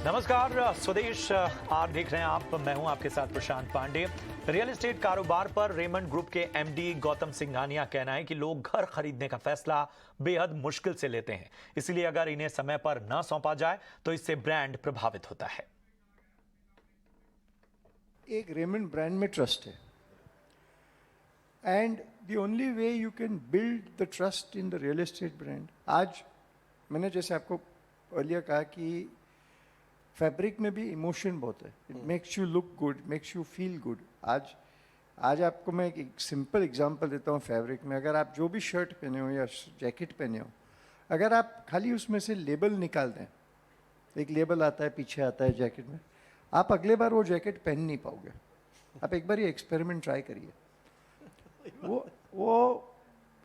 नमस्कार, स्वदेश आप देख रहे हैं। मैं हूं आपके साथ प्रशांत पांडे। रियल एस्टेट कारोबार पर रेमंड ग्रुप के एमडी गौतम सिंघानिया कहना है कि लोग घर खरीदने का फैसला बेहद मुश्किल से लेते हैं, इसलिए अगर इन्हें समय पर न सौंपा जाए तो इससे ब्रांड प्रभावित होता है। एक रेमंड ब्रांड में ट्रस्ट है, and the only way you can build the trust in the real estate brand. आज मैंने जैसे आपको अर्लियर कहा कि फैब्रिक में भी इमोशन बहुत है। It makes you look good, makes you feel good. आज आपको मैं एक सिंपल एग्जांपल देता हूँ। फैब्रिक में अगर आप जो भी शर्ट पहने हो या जैकेट पहने हो, अगर आप खाली उसमें से लेबल निकाल दें, एक लेबल आता है पीछे आता है जैकेट में, आप अगले बार वो जैकेट पहन नहीं पाओगे। आप एक बार ये एक्सपेरिमेंट ट्राई करिए। वो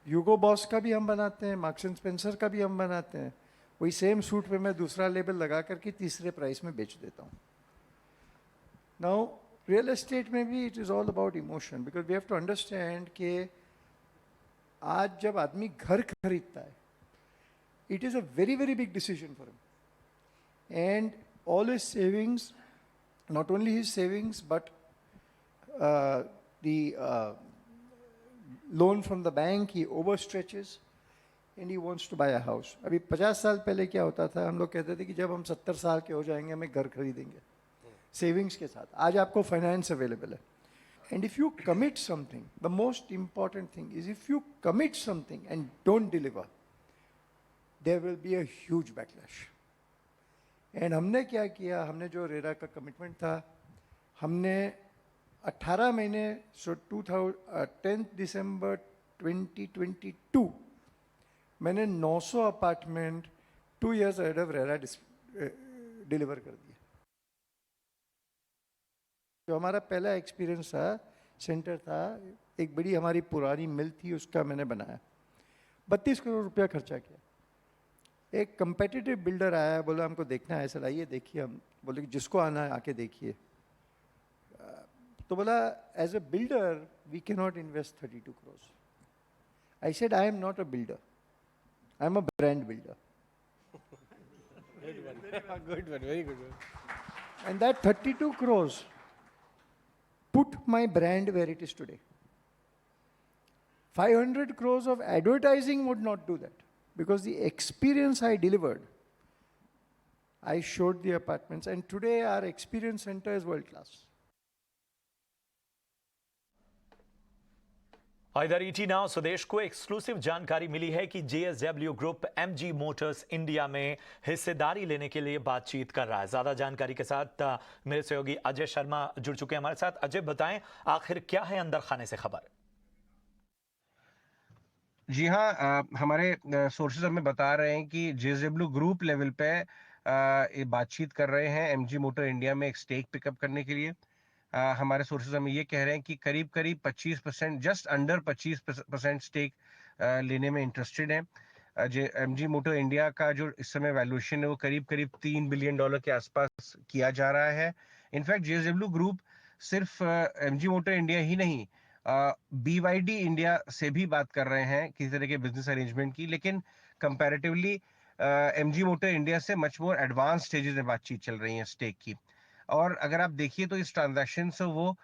ह्यूगो बॉस का भी हम बनाते हैं, मार्क्स एंड स्पेंसर का भी हम बनाते हैं। वही सेम सूट पे मैं दूसरा लेबल लगा करके तीसरे प्राइस में बेच देता हूँ। नाउ रियल एस्टेट में भी it is all about emotion, because we have to understand कि आज जब आदमी घर खरीदता है, it is a very very big decision for him, and all his savings, not only his savings but the loan from the bank, he overstretches and he wants to buy a house. अभी 50 साल पहले क्या होता था, हम लोग कहते थे कि जब हम 70 साल के हो जाएंगे हमें घर खरीदेंगे सेविंग्स के साथ। आज आपको फाइनेंस अवेलेबल है, and if you commit something, the most important thing is if you commit something and don't deliver, there will be a huge backlash. And हमने क्या किया, हमने जो रेरा का कमिटमेंट था, हमने 18 महीने, सो 10 दिसंबर 2022 मैंने 900 apartment 2 years ahead of RERA deliver कर दिया। जो हमारा पहला एक्सपीरियंस था, सेंटर था, एक बड़ी हमारी पुरानी मिल थी, उसका मैंने बनाया, 32 करोड़ रुपया खर्चा किया। एक कंपेटिटिव बिल्डर आया, बोला हमको देखना है सर, आइए देखिए। हम बोले कि जिसको आना है आके देखिए। तो बोला as a builder we can not invest 32 crores। I said I am not a builder, I am a brand builder. Good one, very good one. And that 32 crores put my brand where it is today. 500 crores of advertising would not do that, because the experience I delivered, I showed the apartments, and today our experience center is world class. और इधर ET now स्वदेश को exclusive जानकारी मिली है कि JSW group MG Motors India में हिस्सेदारी लेने के लिए बातचीत कर रहा है। ज्यादा जानकारी के साथ मेरे सहयोगी अजय शर्मा जुड़ चुके हैं हमारे साथ। अजय, बताएं आखिर क्या है अंदर खाने से खबर? जी हाँ, हमारे सोर्सेज हमें बता रहे हैं कि जेएसडब्ल्यू ग्रुप लेवल पे ये बातचीत कर रहे हैं एमजी मोटर इंडिया में एक स्टेक पिकअप करने के लिए। हमारे सोर्सेज हमें ये कह रहे हैं कि करीब 25%, जस्ट अंडर 25% स्टेक लेने में इंटरेस्टेड है। एमजी मोटर इंडिया का जो इस समय वैल्यूएशन है वो करीब $3 बिलियन के आसपास किया जा रहा है। इनफैक्ट जेएसडब्ल्यू ग्रुप सिर्फ एमजी मोटर इंडिया ही नहीं, BYD इंडिया से भी बात कर रहे हैं किसी तरह के बिजनेस अरेंजमेंट की, लेकिन कंपैरेटिवली एमजी मोटर इंडिया से मच मोर एडवांस स्टेजेस में बातचीत चल रही है स्टेक की। और अगर आप देखिए तो इस ट्रांजैक्शन से वो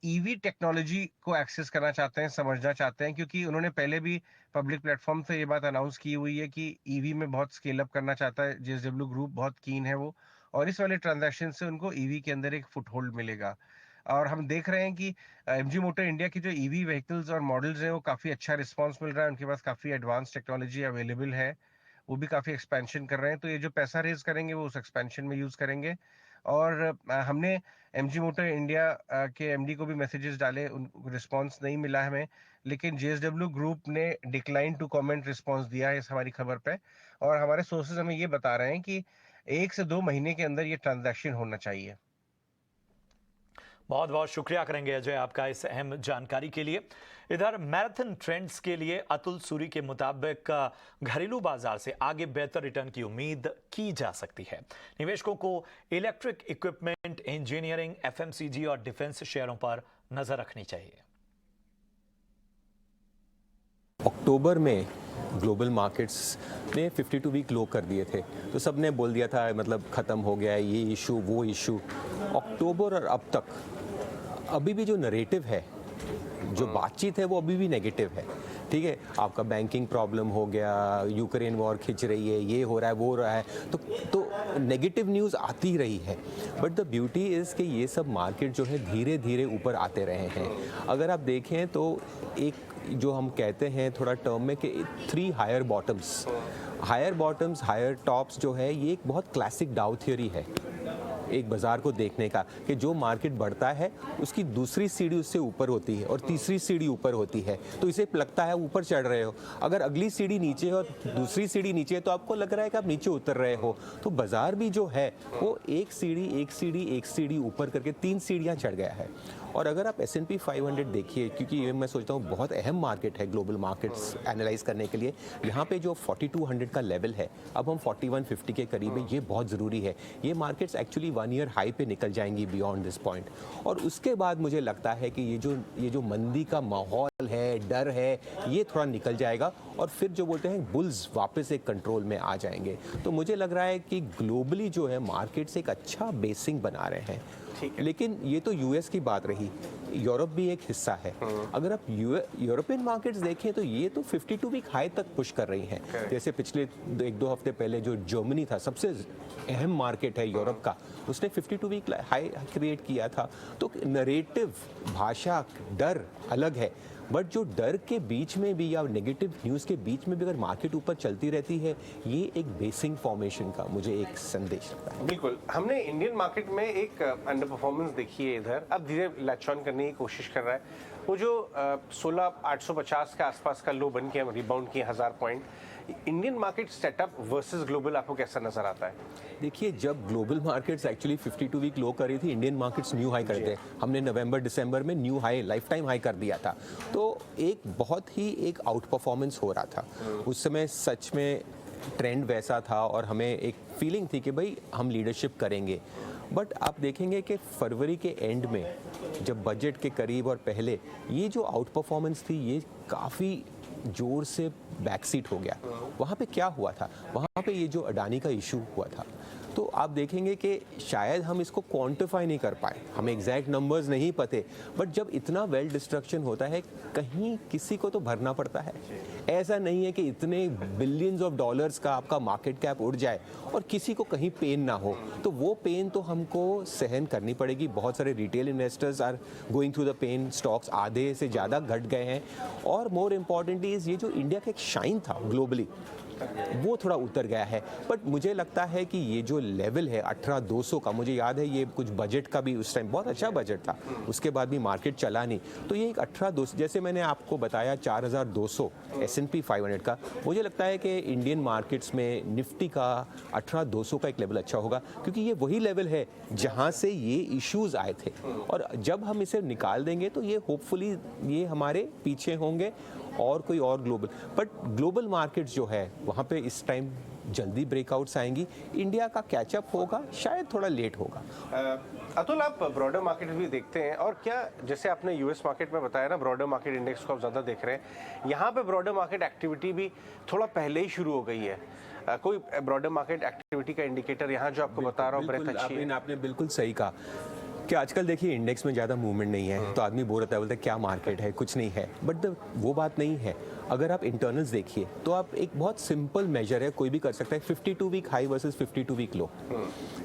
ईवी टेक्नोलॉजी को एक्सेस करना चाहते हैं, समझना चाहते हैं, क्योंकि उन्होंने पहले भी पब्लिक प्लेटफॉर्म से ये बात अनाउंस की हुई है कि ईवी में बहुत स्केल अप करना चाहता है जेएसडब्ल्यू ग्रुप, बहुत कीन है वो, और इस वाले ट्रांजैक्शन से उनको ईवी के अंदर एक फुटहोल्ड मिलेगा। और हम देख रहे हैं कि एमजी मोटर इंडिया की जो ईवी व्हीकल्स और मॉडल्स हैं वो काफी अच्छा रिस्पांस मिल रहा है, उनके पास काफी एडवांस टेक्नोलॉजी अवेलेबल है, वो भी काफी एक्सपेंशन कर रहे हैं। तो ये जो पैसा रेज करेंगे वो उस एक्सपेंशन में यूज करेंगे। और हमने एमजी मोटर इंडिया के एमडी को भी मैसेजेस डाले, उनको रिस्पांस नहीं मिला हमें, लेकिन जेएसडब्ल्यू ग्रुप ने डिक्लाइन टू कमेंट रिस्पांस दिया है इस हमारी खबर पे। और हमारे सोर्सेज हमें ये बता रहे हैं कि 1 से 2 महीने के अंदर ये ट्रांजैक्शन होना चाहिए। बहुत बहुत शुक्रिया करेंगे अजय आपका इस अहम जानकारी के लिए। इधर मैराथन ट्रेंड्स के लिए अतुल सूरी के मुताबिक घरेलू बाजार से आगे बेहतर रिटर्न की उम्मीद की जा सकती है। निवेशकों को इलेक्ट्रिक इक्विपमेंट, इंजीनियरिंग, एफएमसीजी और डिफेंस शेयरों पर नजर रखनी चाहिए। अक्टूबर में ग्लोबल मार्केट्स ने 52 वीक लो कर दिए थे, तो सब ने बोल दिया था मतलब ख़त्म हो गया है ये इशू वो इशू। अक्टूबर और अब तक अभी भी जो नरेटिव है, जो बातचीत है, वो अभी भी नेगेटिव है। ठीक है, आपका बैंकिंग प्रॉब्लम हो गया, यूक्रेन वॉर खिंच रही है, ये हो रहा है वो हो रहा है, तो नेगेटिव न्यूज़ आती रही है। बट द ब्यूटी इज़ कि ये सब मार्केट जो है धीरे धीरे ऊपर आते रहे हैं। अगर आप देखें तो एक जो हम कहते हैं थोड़ा टर्म में कि 3 हायर बॉटम्स, हायर टॉप्स जो है, ये एक बहुत क्लासिक डाउ थ्योरी है एक बाज़ार को देखने का, कि जो मार्केट बढ़ता है उसकी दूसरी सीढ़ी उससे ऊपर होती है और तीसरी सीढ़ी ऊपर होती है, तो इसे लगता है ऊपर चढ़ रहे हो। अगर अगली सीढ़ी नीचे है और दूसरी सीढ़ी नीचे है तो आपको लग रहा है कि आप नीचे उतर रहे हो। तो बाज़ार भी जो है वो एक सीढ़ी ऊपर करके 3 सीढ़ियाँ चढ़ गया है। और अगर आप S&P 500 देखिए, क्योंकि ये मैं सोचता हूँ बहुत अहम मार्केट है ग्लोबल मार्केट्स एनालाइज करने के लिए, यहाँ पे जो 4200 का लेवल है, अब हम 4150 के करीब है, ये बहुत ज़रूरी है। ये मार्केट्स एक्चुअली 1 ईयर हाई पे निकल जाएंगी बियॉन्ड दिस पॉइंट। और उसके बाद मुझे लगता है कि ये जो मंदी का माहौल है, डर है, ये थोड़ा निकल जाएगा और फिर जो बोलते हैं बुल्स वापस एक कंट्रोल में आ जाएंगे। तो मुझे लग रहा है कि ग्लोबली जो है मार्केट्स एक अच्छा बेसिंग बना रहे हैं। लेकिन ये तो यूएस की बात रही, यूरोप भी एक हिस्सा है। अगर आप यूरोपियन मार्केट्स देखें तो ये तो 52 वीक हाई तक पुश कर रही हैं। जैसे पिछले 1-2 हफ्ते पहले जो जर्मनी था, सबसे अहम मार्केट है यूरोप का, उसने 52 वीक हाई क्रिएट किया था। तो नरेटिव, भाषा, डर अलग है, बट जो डर के बीच में भी या नेगेटिव न्यूज़ के बीच में भी अगर मार्केट ऊपर चलती रहती है, ये एक बेसिंग फॉर्मेशन का मुझे एक संदेश लगता है। बिल्कुल, हमने इंडियन मार्केट में एक अंडर परफॉर्मेंस देखी है इधर, अब धीरे लैच ऑन करने की कोशिश कर रहा है। वो जो 16,850 के आसपास का लो बन के रिबाउंड किए 1000 point, Indian market setup versus global आपको कैसा नजर आता है? देखिए, जब global markets actually 52 week low कर रही थी, इंडियन मार्केट्स न्यू हाई कर थे। हमने नवंबर दिसंबर में new high, life time high कर दिया था। तो एक बहुत ही एक आउट परफॉर्मेंस हो रहा था उस समय। सच में ट्रेंड वैसा था और हमें एक फीलिंग थी कि भाई हम लीडरशिप करेंगे। बट आप देखेंगे कि फरवरी के एंड में, जब बजट के करीब और पहले, ये जो आउट परफॉर्मेंस थी ये काफ़ी जोर से बैकसीट हो गया। वहाँ पे क्या हुआ था? वहाँ पे ये जो अडानी का इशू हुआ था, तो आप देखेंगे कि शायद हम इसको क्वांटिफाई नहीं कर पाए, हमें एग्जैक्ट नंबर्स नहीं पते, बट जब इतना वेल डिस्ट्रक्शन होता है कहीं किसी को तो भरना पड़ता है। ऐसा नहीं है कि इतने बिलियंस ऑफ डॉलर्स का आपका मार्केट कैप उड़ जाए और किसी को कहीं पेन ना हो, तो वो पेन तो हमको सहन करनी पड़ेगी। बहुत सारे retail investors are going through the pain, stocks आधे से ज़्यादा घट गए हैं। और मोर इम्पॉर्टेंटली ये जो इंडिया का एक शाइन था ग्लोबली, वो थोड़ा उतर गया है। बट मुझे लगता है कि ये जो लेवल है 18,200 का, मुझे याद है ये कुछ बजट का भी उस टाइम बहुत अच्छा बजट था, उसके बाद भी मार्केट चला नहीं, तो ये एक 18,200, जैसे मैंने आपको बताया 4,200 S&P 500 का, मुझे लगता है कि इंडियन मार्केट्स में निफ्टी का 18,200 का एक लेवल अच्छा होगा, क्योंकि ये वही लेवल है जहाँ से ये इश्यूज आए थे। और जब हम इसे निकाल देंगे तो ये होपफुली ये हमारे पीछे होंगे और कोई और ग्लोबल, बट ग्लोबल मार्केट्स जो है वहाँ पे इस टाइम जल्दी ब्रेकआउट्स आएंगी। इंडिया का कैचअप होगा, शायद थोड़ा लेट होगा। अतुल, आप ब्रॉडर मार्केट भी देखते हैं, और क्या जैसे आपने यूएस मार्केट में बताया ना, ब्रॉडर मार्केट इंडेक्स को आप ज़्यादा देख रहे हैं, यहाँ पे ब्रॉडर मार्केट एक्टिविटी भी थोड़ा पहले ही शुरू हो गई है। कोई ब्रॉडर मार्केट एक्टिविटी का इंडिकेटर यहाँ जो आपको बता रहा हूँ, ब्रेथ अच्छी है? आपने बिल्कुल सही कहा कि आजकल देखिए इंडेक्स में ज़्यादा मूवमेंट नहीं है, तो आदमी बोल रहा है, बोलता है क्या मार्केट है, कुछ नहीं है। बट वो बात नहीं है। अगर आप इंटरनल्स देखिए तो आप एक बहुत सिंपल मेजर है, कोई भी कर सकता है, 52 week high versus 52 week low.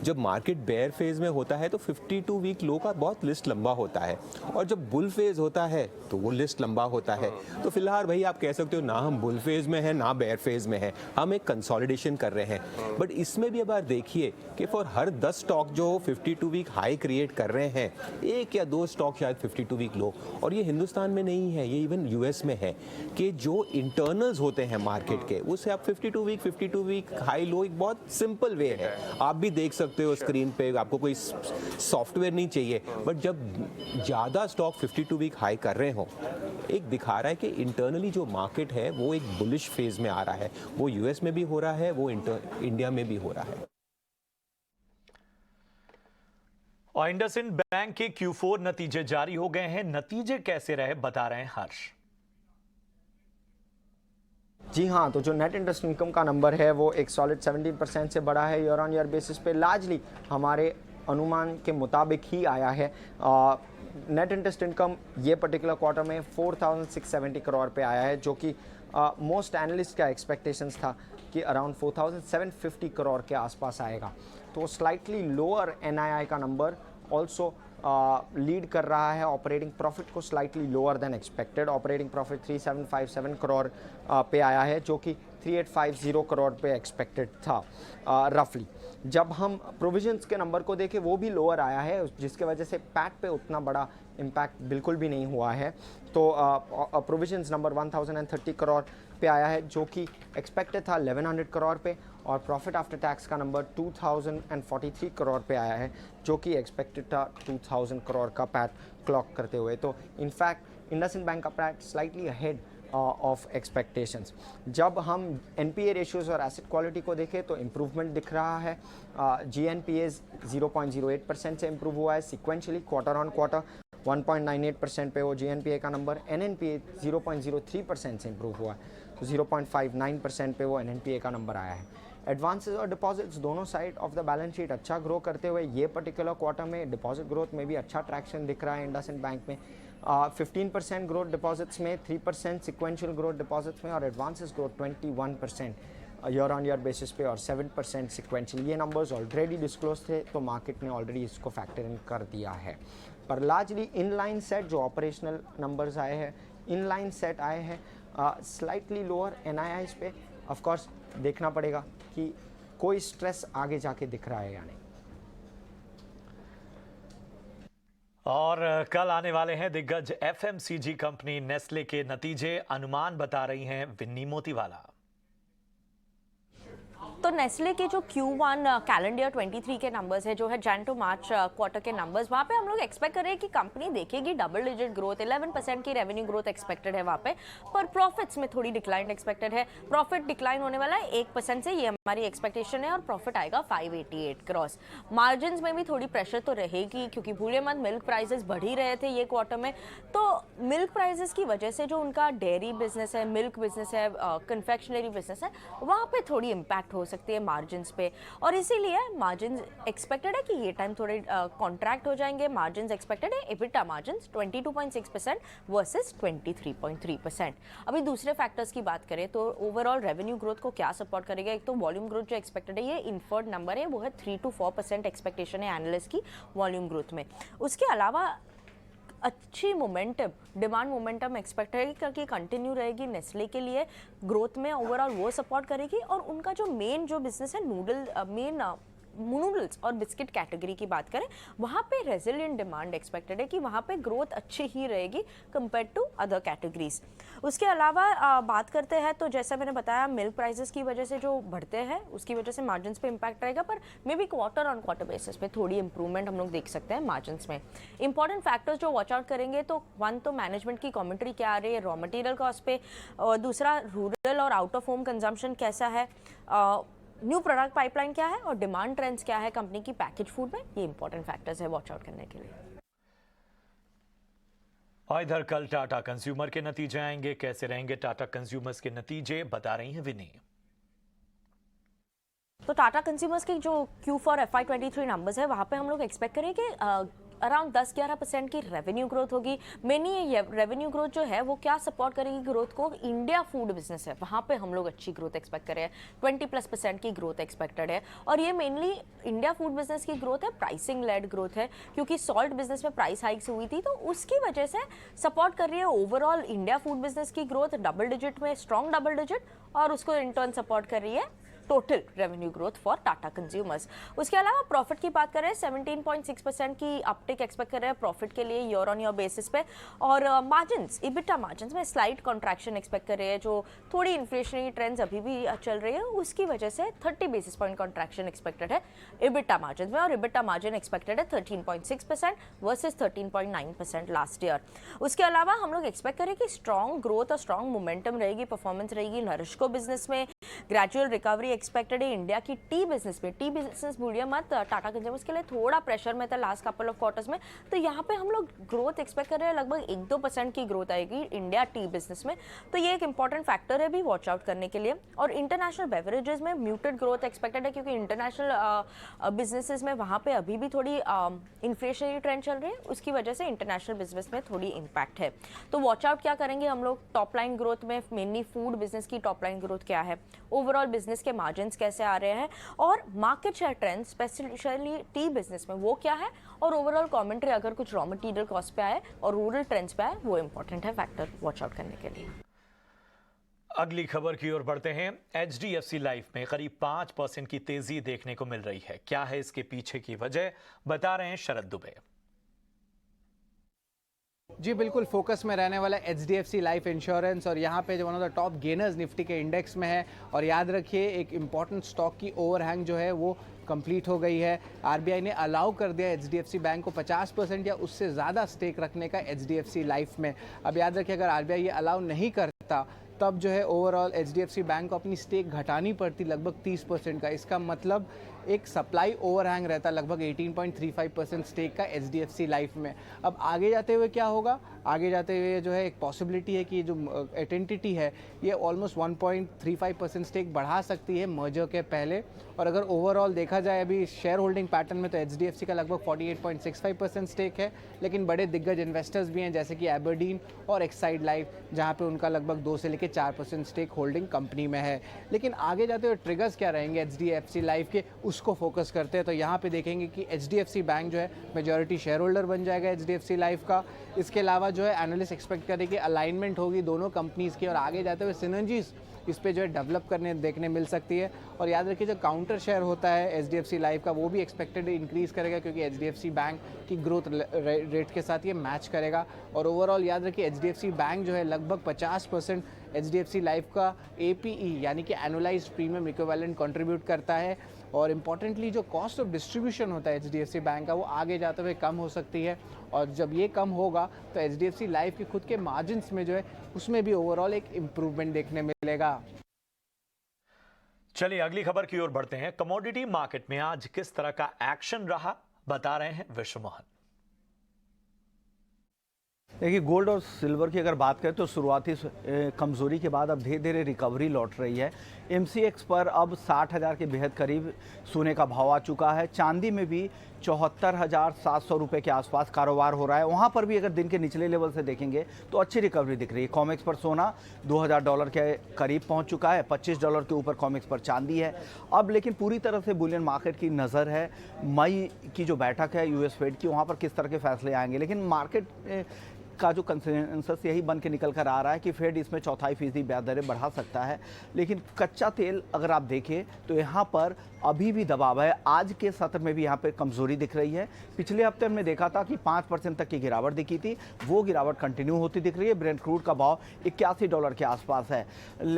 जब मार्केट बेयर फेज में होता है तो 52 वीक लो का बहुत लिस्ट लंबा होता है, और जब बुल फेज होता है तो वो लिस्ट लंबा होता है। तो फिलहाल भाई आप कह सकते हो ना हम बुल फेज में हैं ना बेयर फेज में हैं, हम एक कंसोलिडेशन कर रहे हैं। बट इसमें भी अब आप देखिए कि फॉर हर 10 स्टॉक जो 52 वीक हाई क्रिएट कर रहे हैं, 1 या 2 स्टॉक शायद 52 वीक लो। और ये हिंदुस्तान में नहीं है, ये इवन यूएस में है कि जो इंटरनल्स होते हैं मार्केट के, उससे आप 52 वीक हाई लो एक बहुत सिंपल वे है। आप भी देख सकते हो स्क्रीन पे, आपको कोई सॉफ्टवेयर नहीं चाहिए। बट जब ज़्यादा स्टॉक 52 वीक हाई कर रहे हो, एक दिखा रहा है कि इंटरनली जो मार्केट है वो एक बुलिश फेज में आ रहा है। वो यूएस में भी हो रहा है, वो इंडिया में भी हो रहा है। और इंडसइंड बैंक के Q4 नतीजे जारी हो गए हैं। नतीजे कैसे रहे बता रहे हैं हर्ष। जी हाँ, तो जो नेट इंटरेस्ट इनकम का नंबर है वो एक सॉलिड 17% से बढ़ा है ईयर ऑन ईयर बेसिस पे, लार्जली हमारे अनुमान के मुताबिक ही आया है। नेट इंटरेस्ट इनकम ये पर्टिकुलर क्वार्टर में 4,670 करोड़ पे आया है, जो कि मोस्ट एनालिस्ट का एक्सपेक्टेशंस था कि अराउंड 4,750 करोड़ के आसपास आएगा। तो स्लाइटली लोअर एनआईआई का नंबर ऑल्सो लीड कर रहा है ऑपरेटिंग प्रॉफिट को slightly lower than expected. Operating profit 3757 crore पे आया है, जो कि 3850 करोड़ पे एक्सपेक्टेड था रफली। जब हम प्रोविजंस के नंबर को देखें वो भी लोअर आया है, जिसके वजह से पैट पे उतना बड़ा इम्पैक्ट बिल्कुल भी नहीं हुआ है। तो प्रोविजंस नंबर 1030 करोड़ पे आया है, जो कि एक्सपेक्टेड था 1100 करोड़ पे, और प्रॉफिट आफ्टर टैक्स का नंबर 2043 करोड़ पे आया है, जो कि एक्सपेक्टेड था 2000 करोड़ का पैट क्लॉक करते हुए। तो इनफैक्ट इंडसइंड बैंक का PAT slightly ahead of expectations. जब हम एनपीए रेशियोज और एसेट क्वालिटी को देखें तो इम्प्रूवमेंट दिख रहा है। GNPA 0.08% से इम्प्रूव हुआ है सिक्वेंशली, क्वार्टर ऑन क्वार्टर 1.98% पे वो GNPA का नंबर। NNPA 0.03% से इम्प्रूव हुआ है, तो 0.59% पे वो NNPA का नंबर आया है। एडवांसेस और डिपॉजिट्स दोनों side of the balance sheet अच्छा ग्रो करते हुए ये पर्टिकुलर क्वार्टर में डिपॉजिट ग्रोथ में भी अच्छा ट्रैक्शन दिख रहा है इंडसइंड बैंक में। 15% ग्रोथ डिपॉजिट्स में, 3% सिक्वेंशियल ग्रोथ डिपॉजिट्स में, और advances growth 21% year on year basis पे और 7% सिक्वेंशियल। ये नंबर्स ऑलरेडी डिस्क्लोज थे, तो मार्केट ने ऑलरेडी इसको फैक्टर इन कर दिया है। पर लार्जली इनलाइन सेट जो ऑपरेशनल नंबर्स आए हैं, इनलाइन सेट आए हैं। स्लाइटली लोअर एनआईआई पे ऑफकोर्स देखना पड़ेगा कि कोई स्ट्रेस आगे जाके दिख रहा है या नहीं। और कल आने वाले हैं दिग्गज FMCG कंपनी नेस्ले के नतीजे, अनुमान बता रही हैं विन्नी मोतीवाला। तो नेस्ले के जो Q1 कैलेंडर ईयर 23 के नंबर्स है, जो है जैन टू मार्च क्वार्टर के नंबर्स, वहाँ पे हम लोग एक्सपेक्ट कर रहे हैं कि कंपनी देखेगी डबल डिजिट ग्रोथ, 11% की रेवेन्यू ग्रोथ एक्सपेक्टेड है वहाँ पे, पर प्रॉफिट्स में थोड़ी डिक्लाइन एक्सपेक्टेड है। प्रॉफिट डिक्लाइन होने वाला है 1% से, ये हमारी एक्सपेक्टेशन है, और प्रॉफिट आएगा 588 क्रॉस। मार्जिन में भी थोड़ी प्रेशर तो रहेगी, क्योंकि भूले मत मिल्क प्राइसेस बढ़ ही रहे थे ये क्वार्टर में, तो मिल्क प्राइसेस की वजह से जो उनका डेयरी बिजनेस है, मिल्क बिजनेस है, कन्फेक्शनरी बिजनेस है, वहाँ पे थोड़ी इम्पैक्ट हो सकती है मार्जिन्स पे, और इसीलिए मार्जिन एक्सपेक्टेड है कि ये टाइम थोड़े कॉन्ट्रैक्ट हो जाएंगे। मार्जिन एक्सपेक्टेड है एबिटा मार्जिन 22.6% वर्सेस 23.3%। अभी दूसरे फैक्टर्स की बात करें तो ओवरऑल रेवेन्यू ग्रोथ को क्या सपोर्ट करेगा, एक तो वॉल्यूम ग्रोथ जो एक्सपेक्टेड है, ये इन्फर्ड नंबर है, वो है 3 to 4% एक्सपेक्टेशन है एनालिस्ट की वॉल्यूम ग्रोथ में। उसके अलावा अच्छी मोमेंटम, डिमांड मोमेंटम एक्सपेक्ट है कि कंटिन्यू रहेगी नेस्ले के लिए ग्रोथ में, ओवरऑल वो सपोर्ट करेगी। और उनका जो मेन जो बिजनेस है नूडल्स और बिस्किट कैटेगरी की बात करें, वहाँ पे रेजिलिएंट डिमांड एक्सपेक्टेड है कि वहाँ पे ग्रोथ अच्छी ही रहेगी कंपेयर टू अदर कैटेगरीज। उसके अलावा बात करते हैं तो जैसा मैंने बताया, मिल्क प्राइसेस की वजह से जो बढ़ते हैं उसकी वजह से मार्जिन्स पे इम्पैक्ट रहेगा, पर may be quarter on quarter basis पे थोड़ी इंप्रूवमेंट हम लोग देख सकते हैं मार्जिन्स में। इंपॉर्टेंट फैक्टर्स जो वॉच आउट करेंगे तो वन तो मैनेजमेंट की कमेंट्री क्या आ रही है रॉ मटेरियल कॉस्ट पे, और दूसरा रूरल और आउट ऑफ होम कंजम्पशन कैसा है, न्यू प्रोडक्ट पाइपलाइन क्या है, और डिमांड ट्रेंड्स क्या है कंपनी की पैकेज फूड में। ये इंपॉर्टेंट फैक्टर्स है वॉच आउट करने के लिए। और इधर कल टाटा कंज्यूमर के नतीजे आएंगे, कैसे रहेंगे टाटा कंज्यूमर्स के नतीजे, बता रही हैं विनी। तो टाटा कंज्यूमर्स के जो Q4 FY23 नंबर्स है, वहाँ पे हम लोग एक्सपेक्ट करें कि अराउंड 10-11% की रेवेन्यू ग्रोथ होगी। मेनली ये रेवेन्यू ग्रोथ जो है वो क्या सपोर्ट करेगी ग्रोथ को, इंडिया फूड बिजनेस है वहाँ पे हम लोग अच्छी ग्रोथ एक्सपेक्ट कर रहे हैं, 20+% की ग्रोथ एक्सपेक्टेड है। और ये मेनली इंडिया फूड बिजनेस की ग्रोथ है, प्राइसिंग लेड ग्रोथ है, क्योंकि सॉल्ट बिजनेस में प्राइस हाइक्स हुई थी, तो उसकी वजह से सपोर्ट कर रही है ओवरऑल इंडिया फूड बिजनेस की ग्रोथ डबल डिजिट में, स्ट्रॉन्ग डबल डिजिट, और उसको इन टर्न सपोर्ट कर रही है total revenue growth for Tata consumers. उसके अलावा प्रॉफिट की बात करें, 17.6% की अपटिक एक्सपेक्ट कर रहे हैं प्रॉफिट के लिए ईयर ऑन ईयर बेसिस पे, और मार्जिन्स, इबिटा मार्जिन्स में स्लाइट कॉन्ट्रैक्शन एक्सपेक्ट कर रहे हैं, जो थोड़ी इन्फ्लेशनरी ट्रेंड्स अभी भी चल रही है उसकी वजह से 30 बेसिस पॉइंट कॉन्ट्रैक्शन एक्सपेक्टेड है इबिटा मार्जिन में, और इबिटा मार्जिन एक्सपेक्टेड है 13.6% वर्सेज 13.9% लास्ट ईयर। उसके अलावा हम लोग एक्सपेक्ट करें कि स्ट्रॉन्ग ग्रोथ और स्ट्रॉन्ग मोमेंटम रहेगी, परफॉर्मेंस रहेगी नरिश्को बिजनेस में, ग्रेजुअल रिकवरी एक्सपेक्टेड है इंडिया की टी बिजनेस में। टी बिजनेस भूलिए मत, टाटा कंज्यूमर्स के लिए थोड़ा प्रेशर में था लास्ट कपल ऑफ क्वार्टर्स में, तो यहाँ पे हम लोग ग्रोथ एक्सपेक्ट कर रहे हैं, लगभग 1-2% की ग्रोथ आएगी इंडिया टी बिजनेस में। तो ये एक इंपॉर्टेंट फैक्टर है भी वॉच आउट करने के लिए। और इंटरनेशनल बेवरेजेस में म्यूटेड ग्रोथ एक्सपेक्टेड है, क्योंकि इंटरनेशनल बिजनेसेस में वहाँ पे अभी भी थोड़ी इन्फ्लेशनरी ट्रेंड चल रही है, उसकी वजह से इंटरनेशनल बिजनेस में थोड़ी इंपैक्ट है। तो वॉच आउट क्या करेंगे हम लोग टॉप लाइन ग्रोथ में, मेनली फूड बिजनेस की टॉप लाइन ग्रोथ क्या है, ओवरऑल बिजनेस के मार्जिन्स कैसे आ रहे हैं, और market share trend specially T business में वो क्या है, और ओवरऑल कमेंट्री अगर कुछ रॉ मटेरियल कॉस्ट पे आए और रूरल ट्रेंड्स पे आए, वो इंपॉर्टेंट है फैक्टर वॉच आउट करने के लिए। अगली खबर की ओर बढ़ते हैं। HDFC लाइफ में करीब 5% की तेजी देखने को मिल रही है। क्या है इसके पीछे की वजह, बता रहे हैं शरद दुबे। जी बिल्कुल, फोकस में रहने वाला HDFC लाइफ इंश्योरेंस, और यहाँ पे जो one of the top gainers Nifty के इंडेक्स में है। और याद रखिए, एक इम्पॉर्टेंट स्टॉक की ओवरहैंग जो है वो कंप्लीट हो गई है। RBI ने अलाउ कर दिया HDFC बैंक को 50% या उससे ज़्यादा स्टेक रखने का HDFC लाइफ में। अब याद रखिए, अगर RBI ये अलाउ नहीं करता तब जो है ओवरऑल HDFC बैंक को अपनी स्टेक घटानी पड़ती लगभग 30% का। इसका मतलब एक सप्लाई ओवरहैंग रहता लगभग 18.35% स्टेक का HDFC लाइफ में। अब आगे जाते हुए क्या होगा, आगे जाते हुए जो है एक पॉसिबिलिटी है कि जो एंटिटी है ये ऑलमोस्ट 1.35% स्टेक बढ़ा सकती है मर्जर के पहले। और अगर ओवरऑल देखा जाए अभी शेयर होल्डिंग पैटर्न में, तो HDFC का लगभग 48.65% स्टेक है, लेकिन बड़े दिग्गज इन्वेस्टर्स भी हैं जैसे कि एबरडीन और एक्साइड लाइफ, जहाँ पे उनका लगभग 2 से लेकर 4% स्टेक होल्डिंग कंपनी में है। लेकिन आगे जाते हुए ट्रिगर्स क्या रहेंगे HDFC लाइफ के, उसको फोकस करते हैं। तो यहाँ पे देखेंगे कि HDFC बैंक जो है मेजॉरिटी शेयर होल्डर बन जाएगा HDFC लाइफ का। इसके अलावा जो है एनालिस्ट एक्सपेक्ट करें कि अलाइनमेंट होगी दोनों कंपनीज़ की, और आगे जाते हुए सिनर्जीज इस पे जो है डेवलप करने देखने मिल सकती है। और याद रखिए, जो काउंटर शेयर होता है HDFC लाइफ का वो भी एक्सपेक्टेड इंक्रीज़ करेगा, क्योंकि HDFC बैंक की ग्रोथ रेट के साथ ये मैच करेगा। और ओवरऑल याद रखिए, HDFC बैंक जो है लगभग 50% HDFC लाइफ का APE यानी कि एनुअलाइज्ड प्रीमियम इक्विवेलेंट कंट्रीब्यूट करता है। और इम्पॉर्टेंटली जो कॉस्ट ऑफ डिस्ट्रीब्यूशन होता है HDFC बैंक का, वो आगे जाते हुए कम हो सकती है। और जब ये कम होगा तो HDFC लाइफ के खुद के मार्जिन्स में जो है उसमें भी ओवरऑल एक इम्प्रूवमेंट देखने मिलेगा। चलिए अगली खबर की ओर बढ़ते हैं। कमोडिटी मार्केट में आज किस तरह का एक्शन रहा, बता रहे हैं विश्व मोहन। देखिए, गोल्ड और सिल्वर की अगर बात करें तो शुरुआती कमज़ोरी के बाद अब धीरे धीरे रिकवरी लौट रही है। MCX पर अब 60,000 के बेहद करीब सोने का भाव आ चुका है। चांदी में भी 74,700 रुपये के आसपास कारोबार हो रहा है। वहाँ पर भी अगर दिन के निचले लेवल से देखेंगे तो अच्छी रिकवरी दिख रही है। कॉमेक्स पर सोना $2,000 के करीब पहुँच चुका है, $25 के ऊपर कॉमेक्स पर चांदी है। अब लेकिन पूरी तरह से बुलियन मार्केट की नज़र है मई की जो बैठक है US फेड की, वहाँ पर किस तरह के फैसले आएंगे। लेकिन मार्केट का जो कंसेंसस यही बन के निकल कर आ रहा है कि फेड इसमें 0.25% ब्याज दरें बढ़ा सकता है। लेकिन कच्चा तेल अगर आप देखें तो यहाँ पर अभी भी दबाव है। आज के सत्र में भी यहाँ पे कमज़ोरी दिख रही है। पिछले हफ्ते हमने देखा था कि 5% तक की गिरावट दिखी थी, वो गिरावट कंटिन्यू होती दिख रही है। ब्रेंट क्रूड का भाव $81 के आसपास है।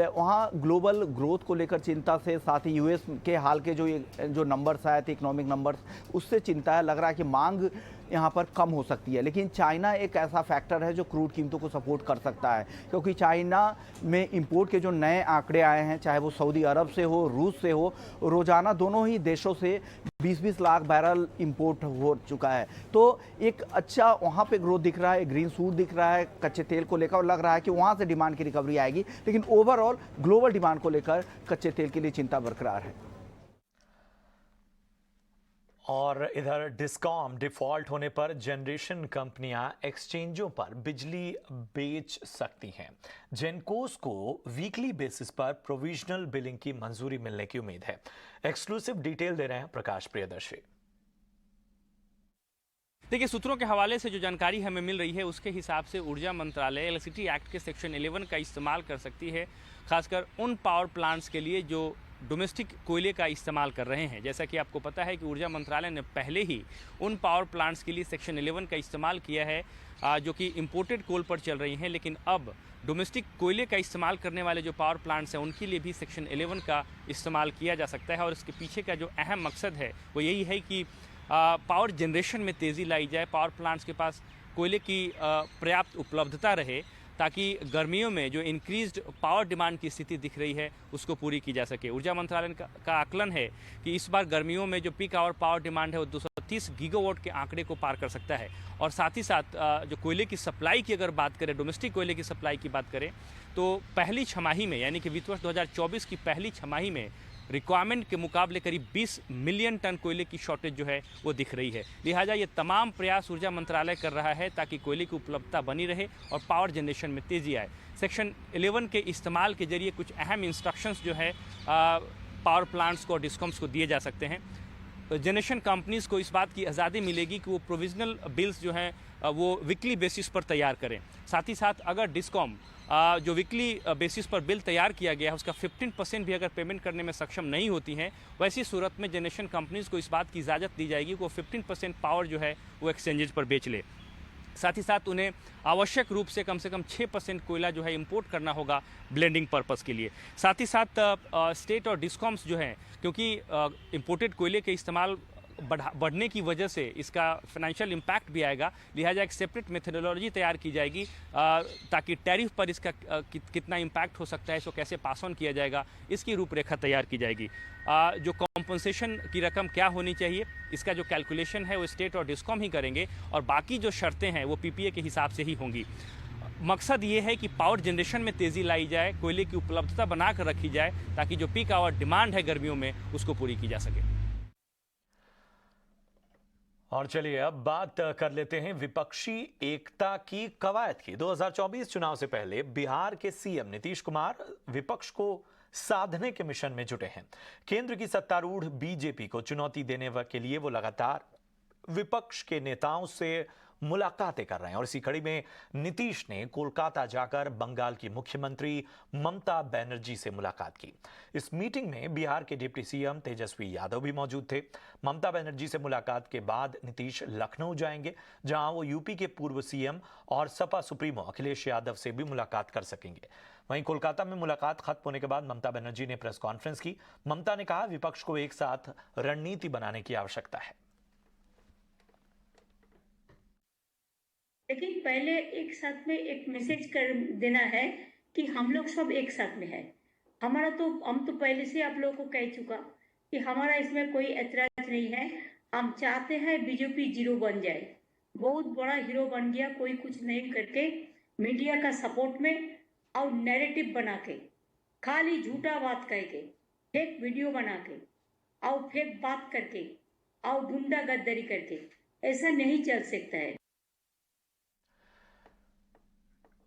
वहाँ ग्लोबल ग्रोथ को लेकर चिंता से, साथ ही US के हाल के जो नंबर्स आए थे, इकोनॉमिक नंबर्स, उससे चिंता है। लग रहा है कि मांग यहाँ पर कम हो सकती है। लेकिन चाइना एक ऐसा फैक्टर है जो क्रूड कीमतों को सपोर्ट कर सकता है, क्योंकि चाइना में इंपोर्ट के जो नए आंकड़े आए हैं, चाहे वो सऊदी अरब से हो, रूस से हो, रोजाना दोनों ही देशों से 20-20 लाख बैरल इंपोर्ट हो चुका है। तो एक अच्छा वहाँ पे ग्रोथ दिख रहा है, ग्रीन शूट दिख रहा है कच्चे तेल को लेकर, और लग रहा है कि वहाँ से डिमांड की रिकवरी आएगी। लेकिन ओवरऑल ग्लोबल डिमांड को लेकर कच्चे तेल के लिए चिंता बरकरार है। और इधर डिस्कॉम डिफॉल्ट होने पर जनरेशन कंपनियां एक्सचेंजों पर बिजली बेच सकती हैं। जेनकोस को वीकली बेसिस पर प्रोविजनल बिलिंग की मंजूरी मिलने की उम्मीद है। एक्सक्लूसिव डिटेल दे रहे हैं प्रकाश प्रियदर्शी। देखिए, सूत्रों के हवाले से जो जानकारी हमें मिल रही है उसके हिसाब से ऊर्जा मंत्रालय इलेक्ट्रिसिटी एक्ट के सेक्शन 11 का इस्तेमाल कर सकती है, खासकर उन पावर प्लांट्स के लिए जो डोमेस्टिक कोयले का इस्तेमाल कर रहे हैं। जैसा कि आपको पता है कि ऊर्जा मंत्रालय ने पहले ही उन पावर प्लांट्स के लिए सेक्शन 11 का इस्तेमाल किया है जो कि इंपोर्टेड कोल पर चल रही हैं। लेकिन अब डोमेस्टिक कोयले का इस्तेमाल करने वाले जो पावर प्लांट्स हैं उनके लिए भी सेक्शन 11 का इस्तेमाल किया जा सकता है। और इसके पीछे का जो अहम मकसद है वो यही है कि पावर जनरेशन में तेज़ी लाई जाए, पावर प्लांट्स के पास कोयले की पर्याप्त उपलब्धता रहे, ताकि गर्मियों में जो इंक्रीज्ड पावर डिमांड की स्थिति दिख रही है उसको पूरी की जा सके। ऊर्जा मंत्रालय का आकलन है कि इस बार गर्मियों में जो पीक आवर पावर डिमांड है वो 230 गीगावाट के आंकड़े को पार कर सकता है। और साथ ही साथ जो कोयले की सप्लाई की अगर बात करें, डोमेस्टिक कोयले की सप्लाई की बात करें, तो पहली छमाही में यानी कि वित्त वर्ष 2024 की पहली छमाही में रिक्वायरमेंट के मुकाबले करीब 20 मिलियन टन कोयले की शॉर्टेज जो है वो दिख रही है। लिहाजा ये तमाम प्रयास ऊर्जा मंत्रालय कर रहा है ताकि कोयले की उपलब्धता बनी रहे और पावर जनरेशन में तेज़ी आए। सेक्शन 11 के इस्तेमाल के जरिए कुछ अहम इंस्ट्रक्शंस जो है पावर प्लांट्स को और डिस्कॉम्स को दिए जा सकते हैं। जनरेशन कंपनीज़ को इस बात की आज़ादी मिलेगी कि वो प्रोविजनल बिल्स जो हैं वो वीकली बेसिस पर तैयार करें। साथ ही साथ अगर डिस्कॉम जो वीकली बेसिस पर बिल तैयार किया गया है उसका 15% भी अगर पेमेंट करने में सक्षम नहीं होती हैं, वैसी सूरत में जनरेशन कंपनीज़ को इस बात की इजाज़त दी जाएगी कि वो 15% पावर जो है वो एक्सचेंजेज पर बेच ले। साथ ही साथ उन्हें आवश्यक रूप से कम 6% कोयला जो है इंपोर्ट करना होगा ब्लेंडिंग पर्पस के लिए। साथ ही साथ स्टेट और डिस्कॉम्स जो हैं, क्योंकि इंपोर्टेड कोयले के इस्तेमाल बढ़ने की वजह से इसका फाइनेंशियल इम्पैक्ट भी आएगा, लिहाजा एक सेपरेट मेथडोलॉजी तैयार की जाएगी ताकि टैरिफ पर इसका कितना इम्पैक्ट हो सकता है, इसको कैसे पास ऑन किया जाएगा, इसकी रूपरेखा तैयार की जाएगी। जो कॉम्पनसेशन की रकम क्या होनी चाहिए, इसका जो कैलकुलेशन है वो स्टेट और डिस्कॉम ही करेंगे और बाकी जो शर्तें हैं वो PPA के हिसाब से ही होंगी। मकसद ये है कि पावर जनरेशन में तेज़ी लाई जाए, कोयले की उपलब्धता बना कर रखी जाए ताकि जो पीक आवर डिमांड है गर्मियों में उसको पूरी की जा सके। और चलिए अब बात कर लेते हैं विपक्षी एकता की कवायद की। 2024 चुनाव से पहले बिहार के सीएम नीतीश कुमार विपक्ष को साधने के मिशन में जुटे हैं। केंद्र की सत्तारूढ़ बीजेपी को चुनौती देने के लिए वो लगातार विपक्ष के नेताओं से मुलाकातें कर रहे हैं और इसी कड़ी में नीतीश ने कोलकाता जाकर बंगाल की मुख्यमंत्री ममता बनर्जी से मुलाकात की। इस मीटिंग में बिहार के डिप्टी सीएम तेजस्वी यादव भी मौजूद थे। ममता बनर्जी से मुलाकात के बाद नीतीश लखनऊ जाएंगे, जहां वो यूपी के पूर्व सीएम और सपा सुप्रीमो अखिलेश यादव से भी मुलाकात कर सकेंगे। वहीं कोलकाता में मुलाकात खत्म होने के बाद ममता बनर्जी ने प्रेस कॉन्फ्रेंस की। ममता ने कहा, विपक्ष को एक साथ रणनीति बनाने की आवश्यकता है। लेकिन पहले एक साथ में एक मैसेज कर देना है कि हम लोग सब एक साथ में है। हम तो पहले से आप लोगों को कह चुका कि हमारा इसमें कोई ऐतराज नहीं है। हम चाहते हैं बीजेपी जीरो बन जाए, बहुत बड़ा हीरो बन गया, कोई कुछ नहीं करके मीडिया का सपोर्ट में और नैरेटिव बना के, खाली झूठा बात कह के, फेक वीडियो बना के और फेक बात करके और गुंडा गद्दारी करके, ऐसा नहीं चल सकता है।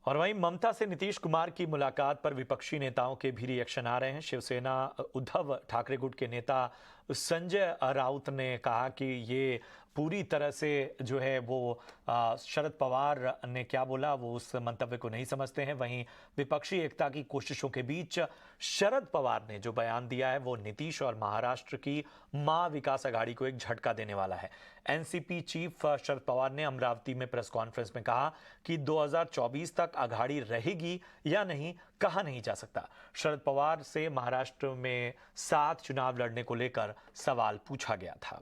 और वहीं ममता से नीतीश कुमार की मुलाकात पर विपक्षी नेताओं के भी रिएक्शन आ रहे हैं। शिवसेना उद्धव ठाकरे गुट के नेता संजय राउत ने कहा कि ये पूरी तरह से जो है वो शरद पवार ने क्या बोला वो उस मंतव्य को नहीं समझते हैं। वहीं विपक्षी एकता की कोशिशों के बीच शरद पवार ने जो बयान दिया है वो नीतीश और महाराष्ट्र की मां विकास अघाड़ी को एक झटका देने वाला है। एनसीपी चीफ शरद पवार ने अमरावती में प्रेस कॉन्फ्रेंस में कहा कि 2024 तक अघाड़ी रहेगी या नहीं कहा नहीं जा सकता। शरद पवार से महाराष्ट्र में 7 चुनाव लड़ने को लेकर सवाल पूछा गया था।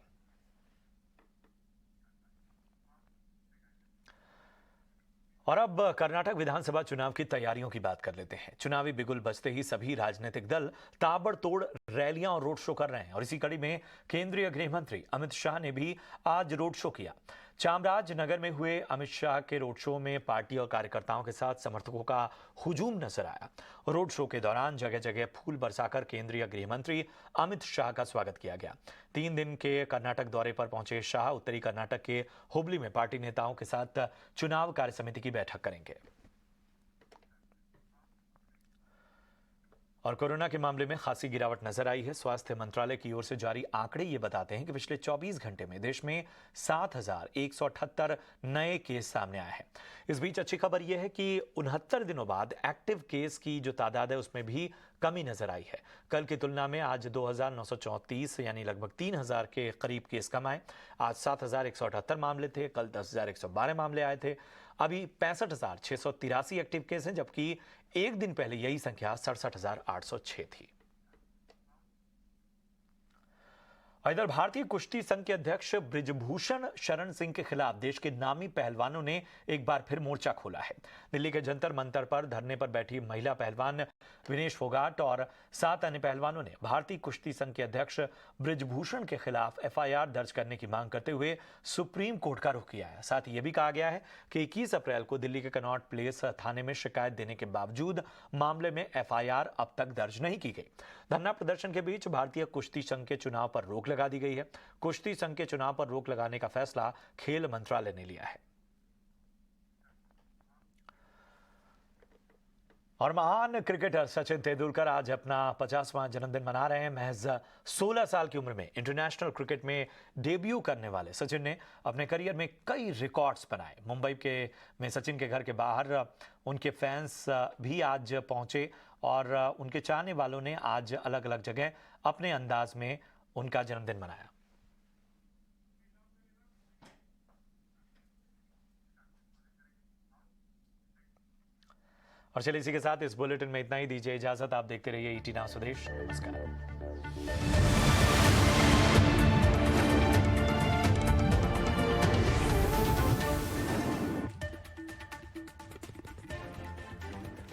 और अब कर्नाटक विधानसभा चुनाव की तैयारियों की बात कर लेते हैं। चुनावी बिगुल बजते ही सभी राजनीतिक दल ताबड़तोड़ रैलियां और रोड शो कर रहे हैं और इसी कड़ी में केंद्रीय गृह मंत्री अमित शाह ने भी आज रोड शो किया। चामराजनगर में हुए अमित शाह के रोड शो में पार्टी और कार्यकर्ताओं के साथ समर्थकों का हुजूम नजर आया। रोड शो के दौरान जगह जगह फूल बरसाकर केंद्रीय गृह मंत्री अमित शाह का स्वागत किया गया। 3 दिन के कर्नाटक दौरे पर पहुंचे शाह उत्तरी कर्नाटक के हुबली में पार्टी नेताओं के साथ चुनाव कार्य समिति की बैठक करेंगे। और कोरोना के मामले में खासी गिरावट नजर आई है। स्वास्थ्य मंत्रालय की ओर से जारी आंकड़े ये बताते हैं कि पिछले 24 घंटे में देश में 7,178 नए केस सामने आए हैं। इस बीच अच्छी खबर यह है कि 69 दिनों बाद एक्टिव केस की जो तादाद है उसमें भी कमी नजर आई है। कल की तुलना में आज 2,934 यानी लगभग 3,000 के करीब केस कम आए। आज 7,178 मामले थे, कल 10,112 मामले आए थे। अभी 65,683 एक्टिव केस हैं, जबकि एक दिन पहले यही संख्या 67,806 थी। इधर भारतीय कुश्ती संघ के अध्यक्ष ब्रिजभूषण शरण सिंह के खिलाफ देश के नामी पहलवानों ने एक बार फिर मोर्चा खोला है। दिल्ली के जंतर मंतर पर धरने पर बैठी महिला पहलवान विनेश फोगाट और 7 अन्य पहलवानों ने भारतीय कुश्ती संघ के अध्यक्ष ब्रिजभूषण के खिलाफ एफआईआर दर्ज करने की मांग करते हुए सुप्रीम कोर्ट का रुख किया है। साथ ही यह भी कहा गया है कि 21 अप्रैल को दिल्ली के कनॉट प्लेस थाने में शिकायत देने के बावजूद मामले में एफआईआर अब तक दर्ज नहीं की गई। धरना प्रदर्शन के बीच भारतीय कुश्ती संघ के चुनाव पर रोक लगा दी गई है। कुश्ती संघ के चुनाव पर रोक लगाने का फैसला खेल मंत्रालय ने लिया है। और महान क्रिकेटर सचिन तेंदुलकर आज अपना 50वां जन्मदिन मना रहे हैं। महज 16 साल की उम्र में इंटरनेशनल क्रिकेट में डेब्यू करने वाले सचिन ने अपने करियर में कई रिकॉर्ड्स बनाए। मुंबई में सचिन के घर के बाहर उनके फैंस भी आज पहुंचे और उनके चाहने वालों ने आज अलग अलग जगह अपने अंदाज में उनका जन्मदिन मनाया। और चलिए इसी के साथ इस बुलेटिन में इतना ही। दीजिए इजाजत। आप देखते रहिए ईटी नाउ स्वदेश। नमस्कार।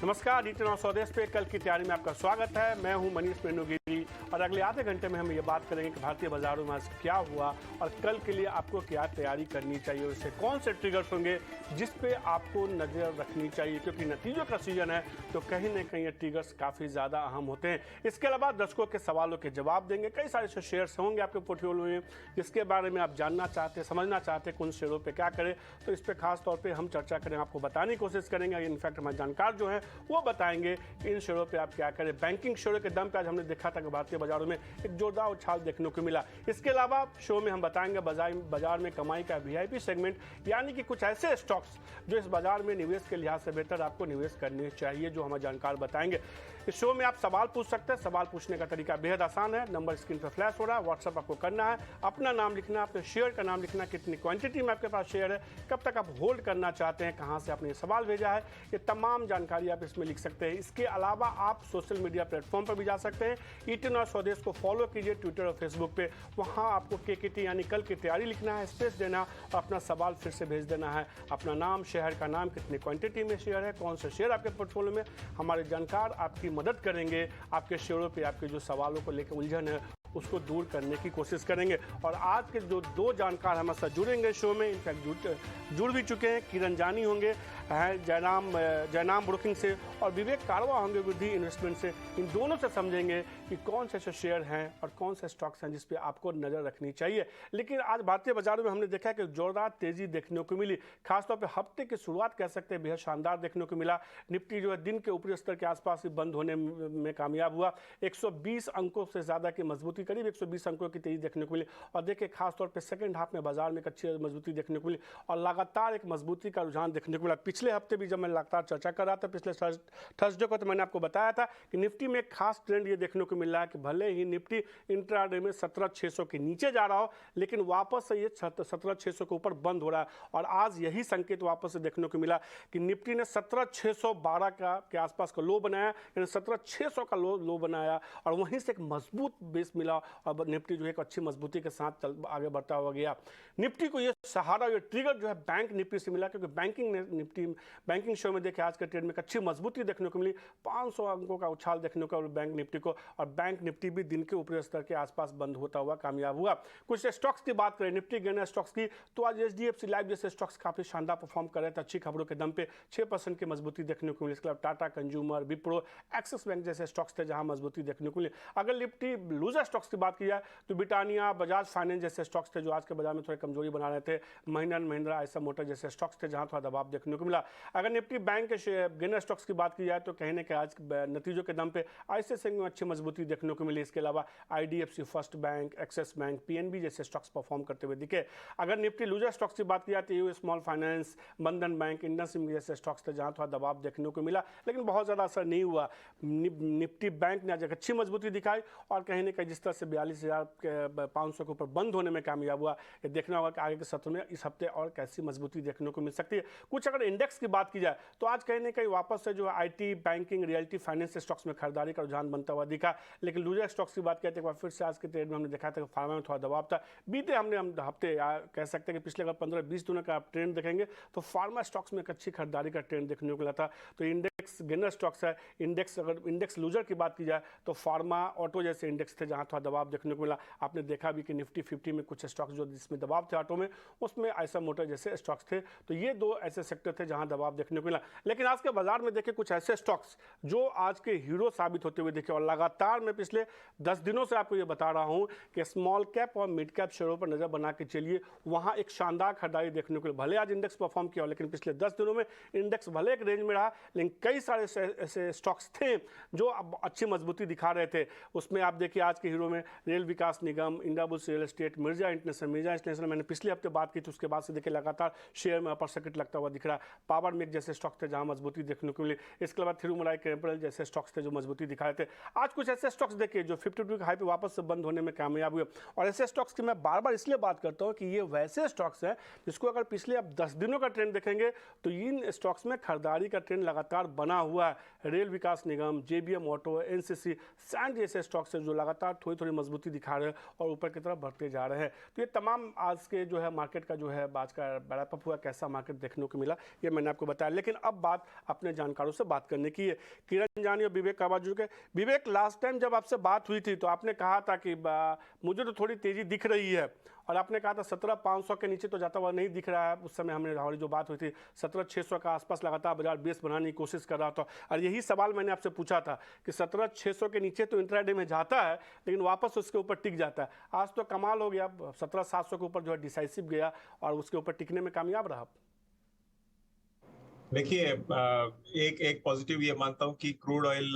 नमस्कार, ईटी नाउ स्वदेश पे कल की तैयारी में आपका स्वागत है। मैं हूं मनीष मेनुगिरी और अगले आधे घंटे में हम ये बात करेंगे कि भारतीय बाजारों में आज क्या हुआ और कल के लिए आपको क्या तैयारी करनी चाहिए, उससे कौन से ट्रिगर्स होंगे जिस पे आपको नजर रखनी चाहिए, क्योंकि नतीजों का सीजन है तो कहीं ना कहीं ये ट्रिगर्स काफ़ी ज़्यादा अहम होते हैं। इसके अलावा दर्शकों के सवालों के जवाब देंगे। कई सारे ऐसे शेयर्स होंगे आपके पोर्टफोलियो में जिसके बारे में आप जानना चाहते हैं, समझना चाहते हैं, कौन शेयरों पर क्या करें, तो इस पर खास तौर पर हम चर्चा करें, आपको बताने की कोशिश करेंगे। इनफैक्ट हमारे जानकार जो है वो बताएंगे इन शेयरों पे आप क्या करें। बैंकिंग शेयरों के दम पे आज हमने देखा था कि भारतीय बाजारों में एक जोरदार उछाल देखने को मिला। इसके अलावा शो में हम बताएंगे बाजार में कमाई का वीआईपी सेगमेंट, यानी कि कुछ ऐसे स्टॉक्स जो इस बाजार में निवेश के लिहाज से बेहतर आपको निवेश करने चाहिए, जो हमारे जानकार बताएंगे। इस शो में आप सवाल पूछ सकते हैं। सवाल पूछने का तरीका बेहद आसान है। नंबर स्क्रीन पर फ्लैश हो रहा है, व्हाट्सएप आपको करना है, अपना नाम लिखना, अपने शेयर का नाम लिखना, कितनी क्वांटिटी में आपके पास शेयर है, कब तक आप होल्ड करना चाहते हैं, कहां से आपने ये सवाल भेजा है, ये तमाम जानकारी आप इसमें लिख सकते हैं। इसके अलावा आप सोशल मीडिया प्लेटफॉर्म पर भी जा सकते हैं। ईटी नाउ स्वदेश को फॉलो कीजिए ट्विटर और फेसबुक पे। वहां आपको केकेटी यानी कल की तैयारी लिखना है, स्पेस देना और अपना सवाल फिर से भेज देना है। अपना नाम, शहर का नाम, कितनी क्वांटिटी में शेयर है, कौन से शेयर आपके पोर्टफोलियो में। हमारे जानकार आपकी मदद करेंगे, आपके शेयरों पे आपके जो सवालों को लेकर उलझन है उसको दूर करने की कोशिश करेंगे। और आज के जो 2 जानकार हमारे साथ जुड़ेंगे शो में, इनफैक्ट जुड़ भी चुके हैं। किरण जानी होंगे जयनाम ब्रोकिंग से और विवेक कारवा होंगे वृद्धि इन्वेस्टमेंट से। इन दोनों से समझेंगे कि कौन से शेयर हैं और कौन से स्टॉक्स हैं जिस पे आपको नज़र रखनी चाहिए। लेकिन आज भारतीय बाजारों में हमने देखा कि जोरदार तेजी देखने को मिली। खासतौर पर हफ्ते की शुरुआत कह सकते हैं बेहद शानदार देखने को मिला। निफ्टी जो है दिन के ऊपरी स्तर के आसपास ही बंद होने में कामयाब हुआ। 120 अंकों से ज़्यादा की मजबूती, करीब 120 अंकों की तेजी देखने को मिली। और देखिए खासतौर पर सेकंड हाफ में बाजार में एक अच्छी मजबूती देखने को मिली और लगातार एक मजबूती का रुझान देखने को मिला। पिछले हफ्ते भी जब मैं लगातार चर्चा कर रहा था पिछले थर्सडे को, तो मैंने आपको बताया था कि निफ्टी में एक खास ट्रेंड ये देखने को मिल रहा है कि भले ही निफ्टी इंट्राडे में 17,600 के नीचे जा रहा हो, लेकिन वापस से ये 17,600 के ऊपर बंद हो रहा है। और आज यही संकेत वापस से देखने को मिला कि निफ्टी ने 17,612 के आसपास का लो बनाया, यानी 17,600 का लो बनाया और वहीं से एक मजबूत बेस मिला और निफ्टी जो है एक अच्छी मजबूती के साथ आगे बढ़ता हुआ गया। निफ्टी को ये सहारा, ये ट्रिगर जो है बैंक निफ्टी से मिला, क्योंकि बैंकिंग शो में देखे आज के ट्रेड में एक अच्छी मजबूती देखने को मिली। 500 अंकों का उछाल देखने को बैंक निफ्टी को, और बैंक निफ्टी भी दिन के ऊपरी स्तर के आसपास बंद होता हुआ कामयाब हुआ। कुछ स्टॉक्स की बात करें, निफ्टी गिरने स्टॉक्स की, तो आज एचडीएफसी लाइफ जैसे स्टॉक्स काफी शानदार परफॉर्म कर रहे थे। अच्छी खबरों के दम पे 6% की मजबूती देखने को मिली। इसके अलावा Tata consumer, Wipro, axis bank जैसे स्टॉक्स थे जहां मजबूती देखने को मिली। अगर निफ्टी लूजर स्टॉक्स की बात की जाए तो ब्रिटानिया, बजाज फाइनेंस जैसे स्टॉक्स थे जो आज के बाजार में थोड़ी कमजोरी बना रहे थे। महिंद्रा, आयशर मोटर जैसे स्टॉक्स थे जहां थोड़ा दबाव देखने को मिला। अगर निफ्टी बैंक के गिनर स्टॉक्स की बात की जाए तो कहने के आज नतीजों के दम पे आईसीआईसीआई में अच्छी मजबूती देखने को मिली। इसके अलावा IDFC, first bank, axis bank, PNB जैसे स्टॉक्स परफॉर्म करते हुए दिखे। अगर निफ्टी लूजर स्टॉक्स की बात की जाती है, स्मॉल फाइनेंस, बंधन बैंक, इंडस सिंह जैसे स्टॉक्स थे जहां थोड़ा दबाव देखने को मिला, लेकिन बहुत ज़्यादा असर नहीं हुआ। निफ्टी बैंक ने आज एक अच्छी मजबूती दिखाई और कहने का जिस तरह से 42,500 के ऊपर बंद होने में कामयाब हुआ। ये देखना होगा कि आगे के सत्र में इस हफ्ते और कैसी मजबूती देखने को मिल सकती है। कुछ अगर इंडेक्स की बात की जाए तो आज कहीं ना कहीं वापस से जो IT, banking, realty, finance stocks में खरीदारी का रुझान बनता हुआ दिखा। लेकिन लूजर स्टॉक्स की बात करते एक बार फिर से आज के ट्रेड में हमने देखा था कि फार्मा में थोड़ा दबाव था। बीते हम हफ्ते कह सकते हैं कि पिछले अगर 15-20 दिनों का आप ट्रेंड देखेंगे तो फार्मा स्टॉक्स में एक अच्छी खरीदारी का ट्रेंड देखने को मिला था। तो इंडेक्स गेनर स्टॉक्स है, अगर इंडेक्स लूजर की बात की जाए तो फार्मा, ऑटो जैसे इंडेक्स थे जहां थोड़ा दबाव देखने को मिला। आपने देखा भी कि निफ्टी 50 में कुछ स्टॉक्स जो जिसमें दबाव थे ऑटो में, उसमें आयशर मोटर जैसे स्टॉक्स थे। तो ये दो ऐसे सेक्टर थे जहां दबाव देखने को मिला। लेकिन आज के बाजार में देखिए कुछ ऐसे स्टॉक्स जो आज के हीरो साबित होते हुए दिखे और लगातार मैं पिछले 10 दिनों से आपको ये बता रहा हूं कि स्मॉल कैप और मिड कैप शेयरों पर नजर बना के चलिए, वहां एक शानदार खरीदारी देखने को मिली। भले आज इंडेक्स परफॉर्म किया लेकिन पिछले 10 दिनों में इंडेक्स भले एक रेंज में रहा, लेकिन कई सारे ऐसे स्टॉक्स थे जो अब अच्छी मजबूती दिखा रहे थे। उसमें आप देखिए आज के हीरो में Rail Vikas Nigam, Indiabulls real estate, Mirza international मैंने पिछले हफ्ते बात की थी, उसके बाद से देखिए लगातार शेयर में अपर सर्किट लगता हुआ दिख रहा है। पावर मेक जैसे स्टॉक्स थे जहां मजबूती देखने को मिली। इसके बाद थिरुमलाई कैपिटल जैसे स्टॉक्स थे जो मजबूती दिखा रहे थे। आज कुछ ऐसे स्टॉक्स देखिए जो 52 के हाई पे वापस से बंद होने में कामयाब हुए। और ऐसे स्टॉक्स की मैं बार बार इसलिए बात करता हूं कि ये वैसे स्टॉक्स हैं जिसको अगर पिछले अब 10 दिनों का ट्रेंड देखेंगे तो इन स्टॉक्स में खरीदारी का ट्रेंड लगातार बना हुआ है। रेल विकास निगम, JBM ऑटो, NCC, सैंड जैसे स्टॉक्स हैं जो लगातार थोड़ी थोड़ी मजबूती दिखा रहे हैं और ऊपर की तरफ बढ़ते जा रहे हैं। तो ये तमाम आज के जो है मार्केट का जो है आज का रैपअप हुआ, कैसा मार्केट देखने को मिला ये मैंने आपको बताया। लेकिन अब बात अपने जानकारों से बात करने की है। किरण जानी और विवेक काबाजू के। विवेक, लास्ट टाइम जब आपसे बात हुई थी तो आपने कहा था कि मुझे तो थोड़ी तेजी दिख रही है और आपने कहा था 17,500 के नीचे तो जाता हुआ नहीं दिख रहा है। उस समय हमारी जो बात हुई थी 17,600 का आसपास लगातार बाजार बेस बनाने की कोशिश कर रहा था और यही सवाल मैंने आपसे पूछा था कि 17,600 के नीचे तो इंट्राडे में जाता है लेकिन वापस उसके ऊपर टिक जाता है। आज तो कमाल हो गया, 17,700 के ऊपर जो है डिसाइसिव गया और उसके ऊपर टिकने में कामयाब रहा। देखिए, एक पॉजिटिव ये मानता हूँ कि क्रूड ऑयल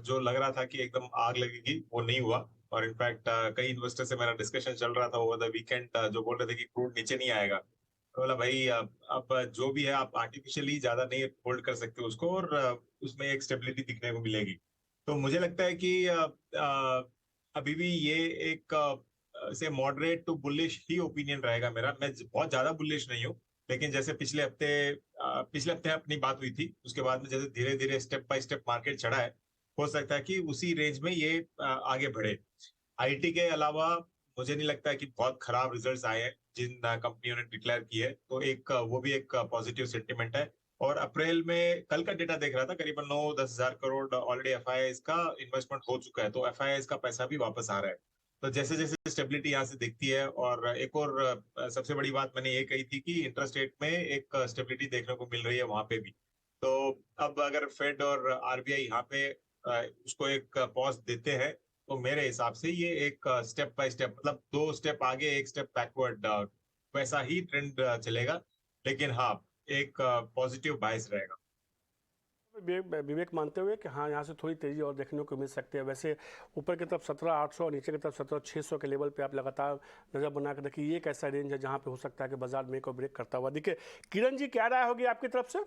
जो लग रहा था कि एकदम आग लगेगी वो नहीं हुआ। और इनफैक्ट कई इन्वेस्टर से मेरा डिस्कशन चल रहा था ओवर द वीकेंड, जो बोल रहे थे कि क्रूड नीचे नहीं आएगा। तो बोला भाई अब जो भी है आप आर्टिफिशियली ज्यादा नहीं होल्ड कर सकते उसको और उसमें एक स्टेबिलिटी दिखने को मिलेगी। तो मुझे लगता है कि अभी भी ये एक से मॉडरेट टू बुलिश ही ओपिनियन रहेगा मेरा। मैं बहुत ज्यादा बुलिश नहीं हूँ, लेकिन जैसे पिछले हफ्ते अपनी बात हुई थी उसके बाद में जैसे धीरे धीरे स्टेप बाय स्टेप मार्केट चढ़ा है, हो सकता है कि उसी रेंज में ये आगे बढ़े। IT के अलावा मुझे नहीं लगता है कि बहुत खराब रिजल्ट्स आए हैं जिन कंपनियों ने डिक्लेयर किए, तो एक वो भी एक पॉजिटिव सेंटिमेंट है। और अप्रैल में कल का डेटा देख रहा था, करीबन 9-10 हजार करोड़ ऑलरेडी FIIs का इन्वेस्टमेंट हो चुका है, तो FIIs का पैसा भी वापस आ रहा है। तो जैसे जैसे स्टेबिलिटी यहाँ से दिखती है, और एक और सबसे बड़ी बात मैंने ये कही थी कि इंटरेस्ट रेट में एक स्टेबिलिटी देखने को मिल रही है वहां पे भी। तो अब अगर फेड और RBI यहाँ पे उसको एक पॉज देते हैं तो मेरे हिसाब से ये एक स्टेप बाय स्टेप, मतलब 2 स्टेप आगे 1 स्टेप बैकवर्ड, वैसा ही ट्रेंड चलेगा। लेकिन हाँ, एक पॉजिटिव बायस रहेगा। विवेक मानते हुए कि हाँ यहाँ से थोड़ी तेजी और देखने को मिल सकती है। वैसे ऊपर की तरफ 17,800 और नीचे की तरफ 17,600 के लेवल पे आप लगातार नजर बना कर देखिए, ये एक ऐसा रेंज है जहाँ पे हो सकता है कि बाजार मेक और ब्रेक करता हुआ दिखे। किरण जी, क्या राय होगी आपकी तरफ से?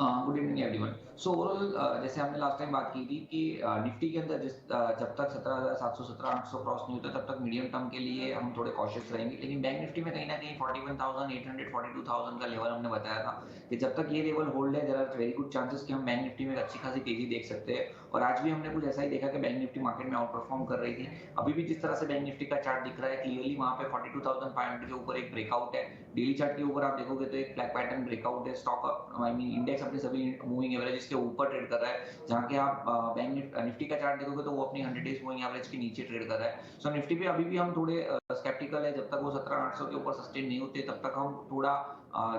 Good evening everyone. So overall जैसे हमने लास्ट टाइम बात की थी कि निफ्टी के अंदर जब तक 17,700 17,800 क्रॉस नहीं होता तब तक मीडियम टर्म के लिए हम थोड़े कॉशियस रहेंगे। लेकिन बैंक निफ्टी में कहीं ना कहीं 41,800 42,000 का लेवल हमने बताया था कि जब तक ये लेवल होल्ड है, there are very good chances कि हम बैंक निफ्टी में अच्छी खासी तेजी देख सकते हैं। और आज भी हमने कुछ ऐसा ही देखा कि बैंक निफ्टी मार्केट में आउट परफॉर्म कर रही थी। अभी भी जिस तरह से बैंक निफ्टी का चार्ट दिख रहा है क्लियरली वहां पे 42,500 के ऊपर एक ब्रेकआउट है। डेली चार्ट के ऊपर आप देखोगे तो एक फ्लैग पैटर्न ब्रेकआउट है। स्टॉक इंडेक्स अपने सभी मूविंग एवरेज के ऊपर ट्रेड कर रहा है, जहां के आप बैंक निफ्टी का चार्ट देखोगे तो वो अपनी 100 डेज मूविंग एवरेज के नीचे ट्रेड कर रहा है। सो निफ्टी पे अभी भी हम थोड़े स्केप्टिकल है। जब तक वो 17,800 के ऊपर सस्टेन नहीं होते तब तक हम थोड़ा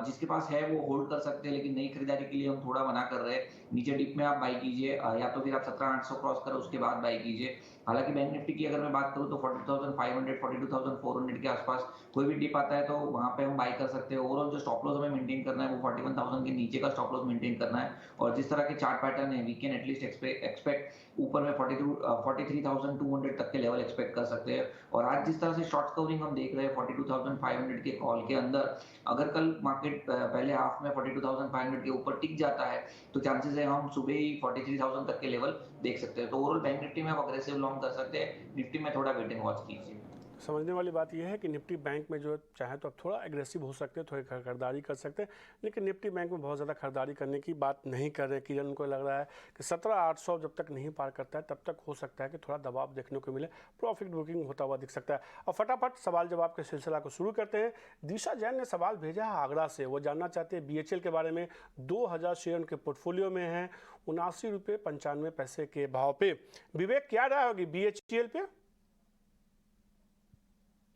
जिसके पास है वो होल्ड कर सकते हैं, लेकिन नई खरीदारी के लिए हम थोड़ा मना कर रहे हैं। नीचे डिप में आप बाई कीजिए या तो फिर आप 17,800 क्रॉस करो उसके बाद बाई कीजिए। हालांकि बैंक निफ्टी की अगर मैं बात करूं तो 42,500 42,400 के आसपास कोई भी डिप आता है तो वहां पे हम बाई कर सकते हैं। ओवरऑल जो स्टॉप लॉस हमें मेंटेन करना है वो 41,000 के नीचे का स्टॉप लॉस मेंटेन करना है। और जिस तरह के चार्ट पैटर्न है वी कैन एटलीस्ट एक्सपेक्ट ऊपर में 43,200 तक के लेवल एक्सपेक्ट कर सकते हैं। और आज जिस तरह से शॉर्ट कवरिंग हम देख रहे हैं 42,500 के कॉल के अंदर, अगर कल मार्केट पहले हाफ में 42,500 के ऊपर टिक जाता है तो चांसेस है हम सुबह ही 43,000 तक के लेवल देख सकते हैं। तो ओवरऑल बैंक निफ्टी में आप अग्रेसिव लॉन्ग कर सकते हैं, निफ्टी में थोड़ा वेट एंड वॉच कीजिए। समझने वाली बात यह है कि निफ्टी बैंक में जो चाहे तो आप थोड़ा एग्रेसिव हो सकते हैं, थोड़ी खरीदारी कर सकते हैं, लेकिन निफ्टी बैंक में बहुत ज़्यादा खरीदारी करने की बात नहीं कर रहे। किरण उनको लग रहा है कि 17,800 जब तक नहीं पार करता है तब तक हो सकता है कि थोड़ा दबाव देखने को मिले, प्रॉफिट बुकिंग होता हुआ दिख सकता है। और फटाफट सवाल जवाब के सिलसिला को शुरू करते हैं। दिशा जैन ने सवाल भेजा है आगरा से। वो जानना चाहते हैं BHEL के बारे में। 2000 शेयर उनके पोर्टफोलियो में है, 79 रुपये 95 पैसे के भाव पे। विवेक, क्या राय होगी BHEL पे?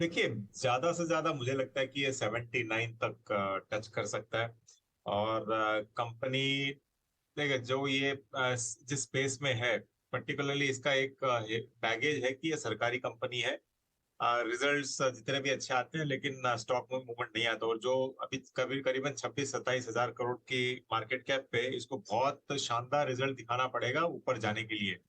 देखिए, ज्यादा से ज्यादा मुझे लगता है कि ये 79 तक टच कर सकता है। और कंपनी देखिए जो ये जिस स्पेस में है, पर्टिकुलरली इसका एक बैगेज है कि ये सरकारी कंपनी है। रिजल्ट्स जितने भी अच्छे आते हैं लेकिन स्टॉक में मूवमेंट नहीं आता। और जो अभी करीबन 26-27 हजार करोड़ की मार्केट कैप पे इसको बहुत शानदार रिजल्ट दिखाना पड़ेगा ऊपर जाने के लिए।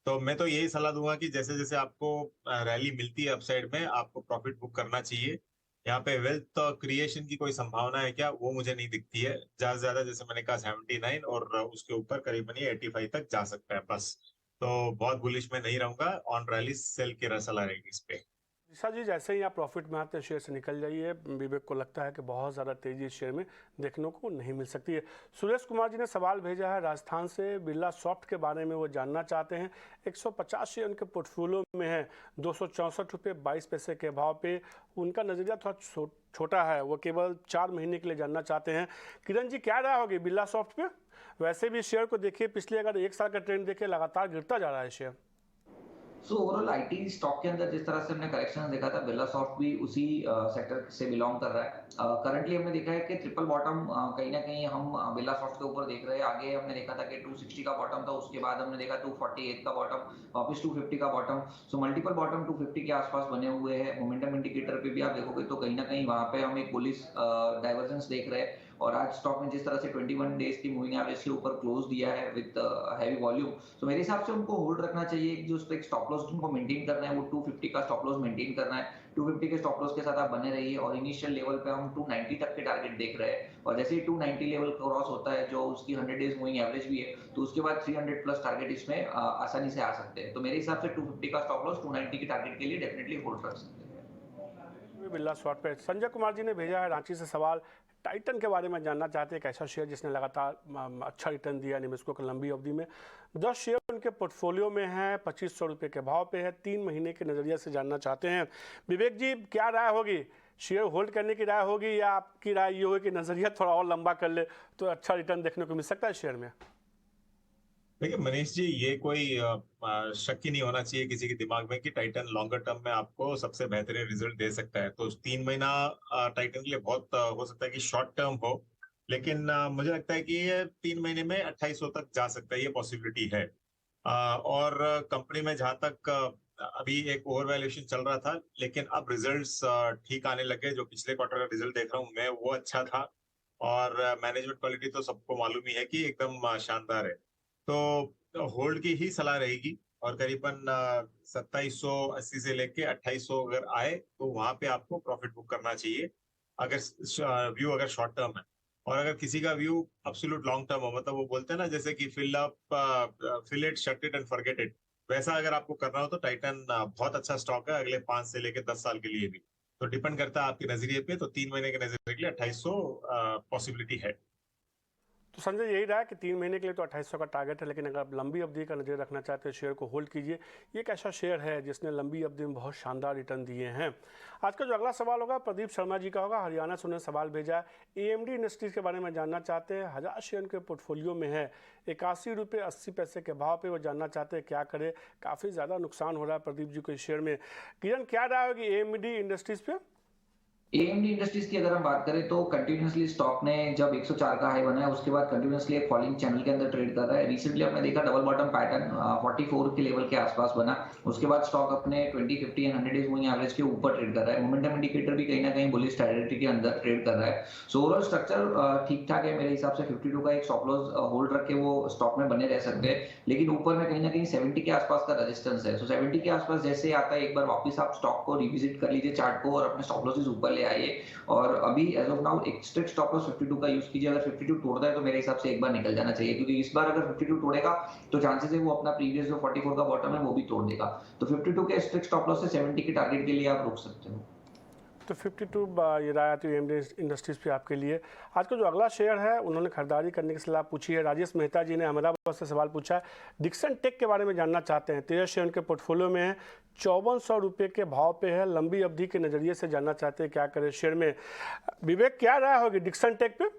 तो मैं तो यही सलाह दूंगा कि जैसे जैसे आपको रैली मिलती है अपसाइड में, आपको प्रॉफिट बुक करना चाहिए। यहाँ पे वेल्थ क्रिएशन की कोई संभावना है क्या, वो मुझे नहीं दिखती है। ज्यादा से ज्यादा जैसे मैंने कहा 79 और उसके ऊपर करीबन ये 85 तक जा सकता है बस। तो बहुत बुलिश में नहीं रहूंगा, ऑन रैली सेल की सलाह रहेगी इस पे। दिशा जी, जैसे ही आप प्रॉफिट में आते हैं शेयर से निकल जाइए। विवेक को लगता है कि बहुत ज़्यादा तेजी इस शेयर में देखने को नहीं मिल सकती है। सुरेश कुमार जी ने सवाल भेजा है राजस्थान से। बिरला सॉफ्ट के बारे में वो जानना चाहते हैं। 150 शेयर उनके पोर्टफोलियो में है, 264 रुपये 22 पैसे के भाव पे। उनका नज़रिया थोड़ा छोटा है, वो केवल 4 महीने के लिए जानना चाहते हैं। किरण जी, क्या राय होगी बिरला सॉफ्ट पे? वैसे भी शेयर को देखिए, पिछले अगर 1 साल का ट्रेंड देखिए, लगातार गिरता जा रहा है share. So overall IT stock के अंदर जिस तरह से हमने करेक्शन देखा था, बिरला सॉफ्ट भी उसी सेक्टर से बिलोंग कर रहा है। करंटली हमने देखा है कि ट्रिपल बॉटम कहीं ना कहीं हम बिरला सॉफ्ट के ऊपर देख रहे हैं। आगे हमने देखा था कि 260 का बॉटम था, उसके बाद हमने देखा 248 का बॉटम, वापस 250 का बॉटम। सो मल्टीपल बॉटम 250 के आसपास बने हुए हैं। मोमेंटम इंडिकेटर पे भी आप देखोगे तो कहीं ना कहीं वहां पे हम एक बुलिश डाइवर्जेंस देख रहे हैं। और आज स्टॉक में जिस तरह से 21 डेज की मूविंग एवरेज के ऊपर क्लोज दिया है विद हैवी वॉल्यूम, तो मेरे हिसाब से उनको होल्ड रखना चाहिए। जो एक स्टॉप लॉस उनको मेंटेन करना है वो 250 का स्टॉप लॉस मेंटेन करना है। 250 के स्टॉप लॉस के साथ आप बने रहिए। और इनिशियल लेवल पे हम 290 तक के टारगेट देख रहे हैं। और जैसे ही 290 लेवल क्रॉस होता है, जो उसकी 100 डेज मूविंग एवरेज भी है, तो उसके बाद 300 प्लस टारगेट इसमें आसानी से आ सकते हैं। तो मेरे हिसाब से 250 का स्टॉप लॉस 290 के टारगेट के लिए डेफिनेटली होल्ड रख सकते हैं। बिरला सॉफ्ट पे संजय कुमार जी ने भेजा है रांची से सवाल। टाइटन के बारे में जानना चाहते हैं, एक ऐसा शेयर जिसने लगातार अच्छा रिटर्न दिया निवेशकों को लंबी अवधि में। 10 शेयर उनके पोर्टफोलियो में है, 2500 रुपये के भाव पे है, 3 महीने के नज़रिए से जानना चाहते हैं। विवेक जी, क्या राय होगी? शेयर होल्ड करने की राय होगी या आपकी राय ये होगी कि नज़रिया थोड़ा और लंबा कर ले तो अच्छा रिटर्न देखने को मिल सकता है शेयर में? देखिए मनीष जी, ये कोई शक ही नहीं होना चाहिए किसी के दिमाग में कि टाइटन लॉन्गर टर्म में आपको सबसे बेहतरीन रिजल्ट दे सकता है। तो 3 महीना टाइटन के लिए बहुत हो सकता है कि शॉर्ट टर्म हो, लेकिन मुझे लगता है कि ये 3 महीने में 2800 तक जा सकता है, ये पॉसिबिलिटी है। और कंपनी में जहां तक अभी एक ओवर वैल्यूएशन चल रहा था, लेकिन अब रिजल्ट्स ठीक आने लगे। जो पिछले क्वार्टर का रिजल्ट देख रहा हूँ मैं, वो अच्छा था। और मैनेजमेंट क्वालिटी तो सबको मालूम ही है कि एकदम शानदार है। तो होल्ड की ही सलाह रहेगी। और करीबन 2780 से लेके 2800 अगर आए तो वहां पे आपको प्रॉफिट बुक करना चाहिए, अगर व्यू अगर शॉर्ट टर्म है। और अगर किसी का व्यू एब्सोल्यूट लॉन्ग टर्म हो, मतलब वो बोलते हैं ना जैसे कि fill it, shut it and forget it, वैसा अगर आपको करना हो तो टाइटन बहुत अच्छा स्टॉक है अगले 5 से लेके 10 साल के लिए भी। तो डिपेंड करता है आपके नजरिए पे। तो 3 महीने के नजरिए के लिए 2800 पॉसिबिलिटी है। तो संजय, यही रहा कि 3 महीने के लिए तो 2800 का टारगेट है, लेकिन अगर आप लंबी अवधि का नजर रखना चाहते हैं शेयर को होल्ड कीजिए। ये एक ऐसा शेयर है जिसने लंबी अवधि में बहुत शानदार रिटर्न दिए हैं। आज का जो अगला सवाल होगा प्रदीप शर्मा जी का होगा। हरियाणा से उन्होंने सवाल भेजा है। AMD इंडस्ट्रीज के बारे में जानना चाहते हैं। 1000 शेयर उनके पोर्टफोलियो में है, 81 रुपये 80 पैसे के भाव पे। वो जानना चाहते हैं क्या करे, काफ़ी ज़्यादा नुकसान हो रहा है प्रदीप जी को इस शेयर में। किरण, क्या राय होगी AMD इंडस्ट्रीज पे? AMD इंडस्ट्रीज की अगर हम बात करें तो कंटिन्यूसली स्टॉक ने जब 104 का हाई बनाया उसके बाद कंटिन्यूसली एक फॉलिंग चैनल के अंदर ट्रेड कर रहा है। रिसेंटली हमने देखा डबल बॉटम पैटर्न 44 के लेवल के आसपास बना, उसके बाद स्टॉक अपने 20, 50 एंड 100 डेज मूविंग एवरेज के ऊपर ट्रेड कर रहा है। मोमेंटम इंडिकेटर भी कहीं ना कहीं बुलिश टेरिटरी के अंदर ट्रेड कर रहा है। सो ओवरऑल स्ट्रक्चर ठीक ठाक है मेरे हिसाब से। 52 का एक स्टॉप लॉस होल्ड रख के वो स्टॉक में बने रह सकते हैं, लेकिन ऊपर में कहीं ना कहीं 70 के आसपास का रेजिस्टेंस है। सो 70 के आसपास जैसे आता है एक बार वापस आप स्टॉक को रिविजिट कर लीजिए चार्ट को और अपने स्टॉप लॉसेस ऊपर ले आइए। और अभी एज ऑफ नाउ एक स्ट्रिक्ट स्टॉप लॉस 52 का यूज कीजिए। अगर 52 तोड़ता है तो मेरे हिसाब से एक बार निकल जाना चाहिए, क्योंकि इस बार अगर 52 तोड़ेगा तो चांसेस है वो अपना प्रीवियस जो 44 का बॉटम है वो भी तोड़ देगा। तो 52 के स्ट्रिक्ट स्टॉप लॉस से 70 के टारगेट के लिए आप रुक सकते हो। तो 52 ये राय आती है AMD इंडस्ट्रीज पे आपके लिए। आज का जो अगला शेयर है उन्होंने खरीदारी करने की सलाह पूछी है। राजेश मेहता जी ने अहमदाबाद से सवाल पूछा है, डिक्सन टेक के बारे में जानना चाहते हैं। 13 शेयर उनके पोर्टफोलियो में है, 5400 रुपये के भाव पे है, लंबी अवधि के नज़रिए से जानना चाहते हैं क्या करें शेयर में। विवेक, क्या राय होगी डिक्सन टेक पे?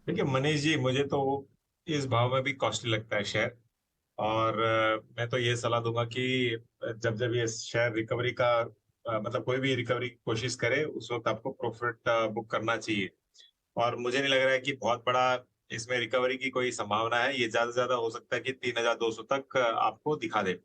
देखिए मनीष जी, मुझे तो इस भाव में भी कॉस्टली लगता है शेयर, और मैं तो ये सलाह दूंगा कि जब जब ये शेयर रिकवरी का मतलब कोई भी रिकवरी की कोशिश करे उस वक्त आपको प्रॉफिट बुक करना चाहिए। और मुझे नहीं लग रहा है कि बहुत बड़ा इसमें रिकवरी की कोई संभावना है। ये ज्यादा से ज्यादा हो सकता है कि 3200 तक आपको दिखा दे।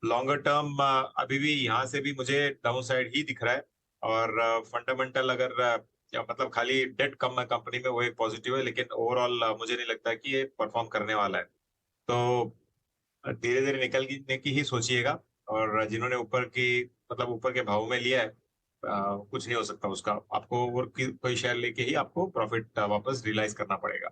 लॉन्गर टर्म अभी भी यहाँ से भी मुझे डाउन साइड ही दिख रहा है, और फंडामेंटल अगर मतलब खाली डेट कम है कंपनी में वो एक पॉजिटिव है, लेकिन ओवरऑल मुझे नहीं लगता कि ये परफॉर्म करने वाला है। तो धीरे धीरे निकलने की ही सोचिएगा, और जिन्होंने ऊपर की मतलब ऊपर के भाव में लिया है कुछ नहीं हो सकता उसका। आपको और कोई शेयर लेके ही आपको प्रॉफिट वापस रियलाइज करना पड़ेगा।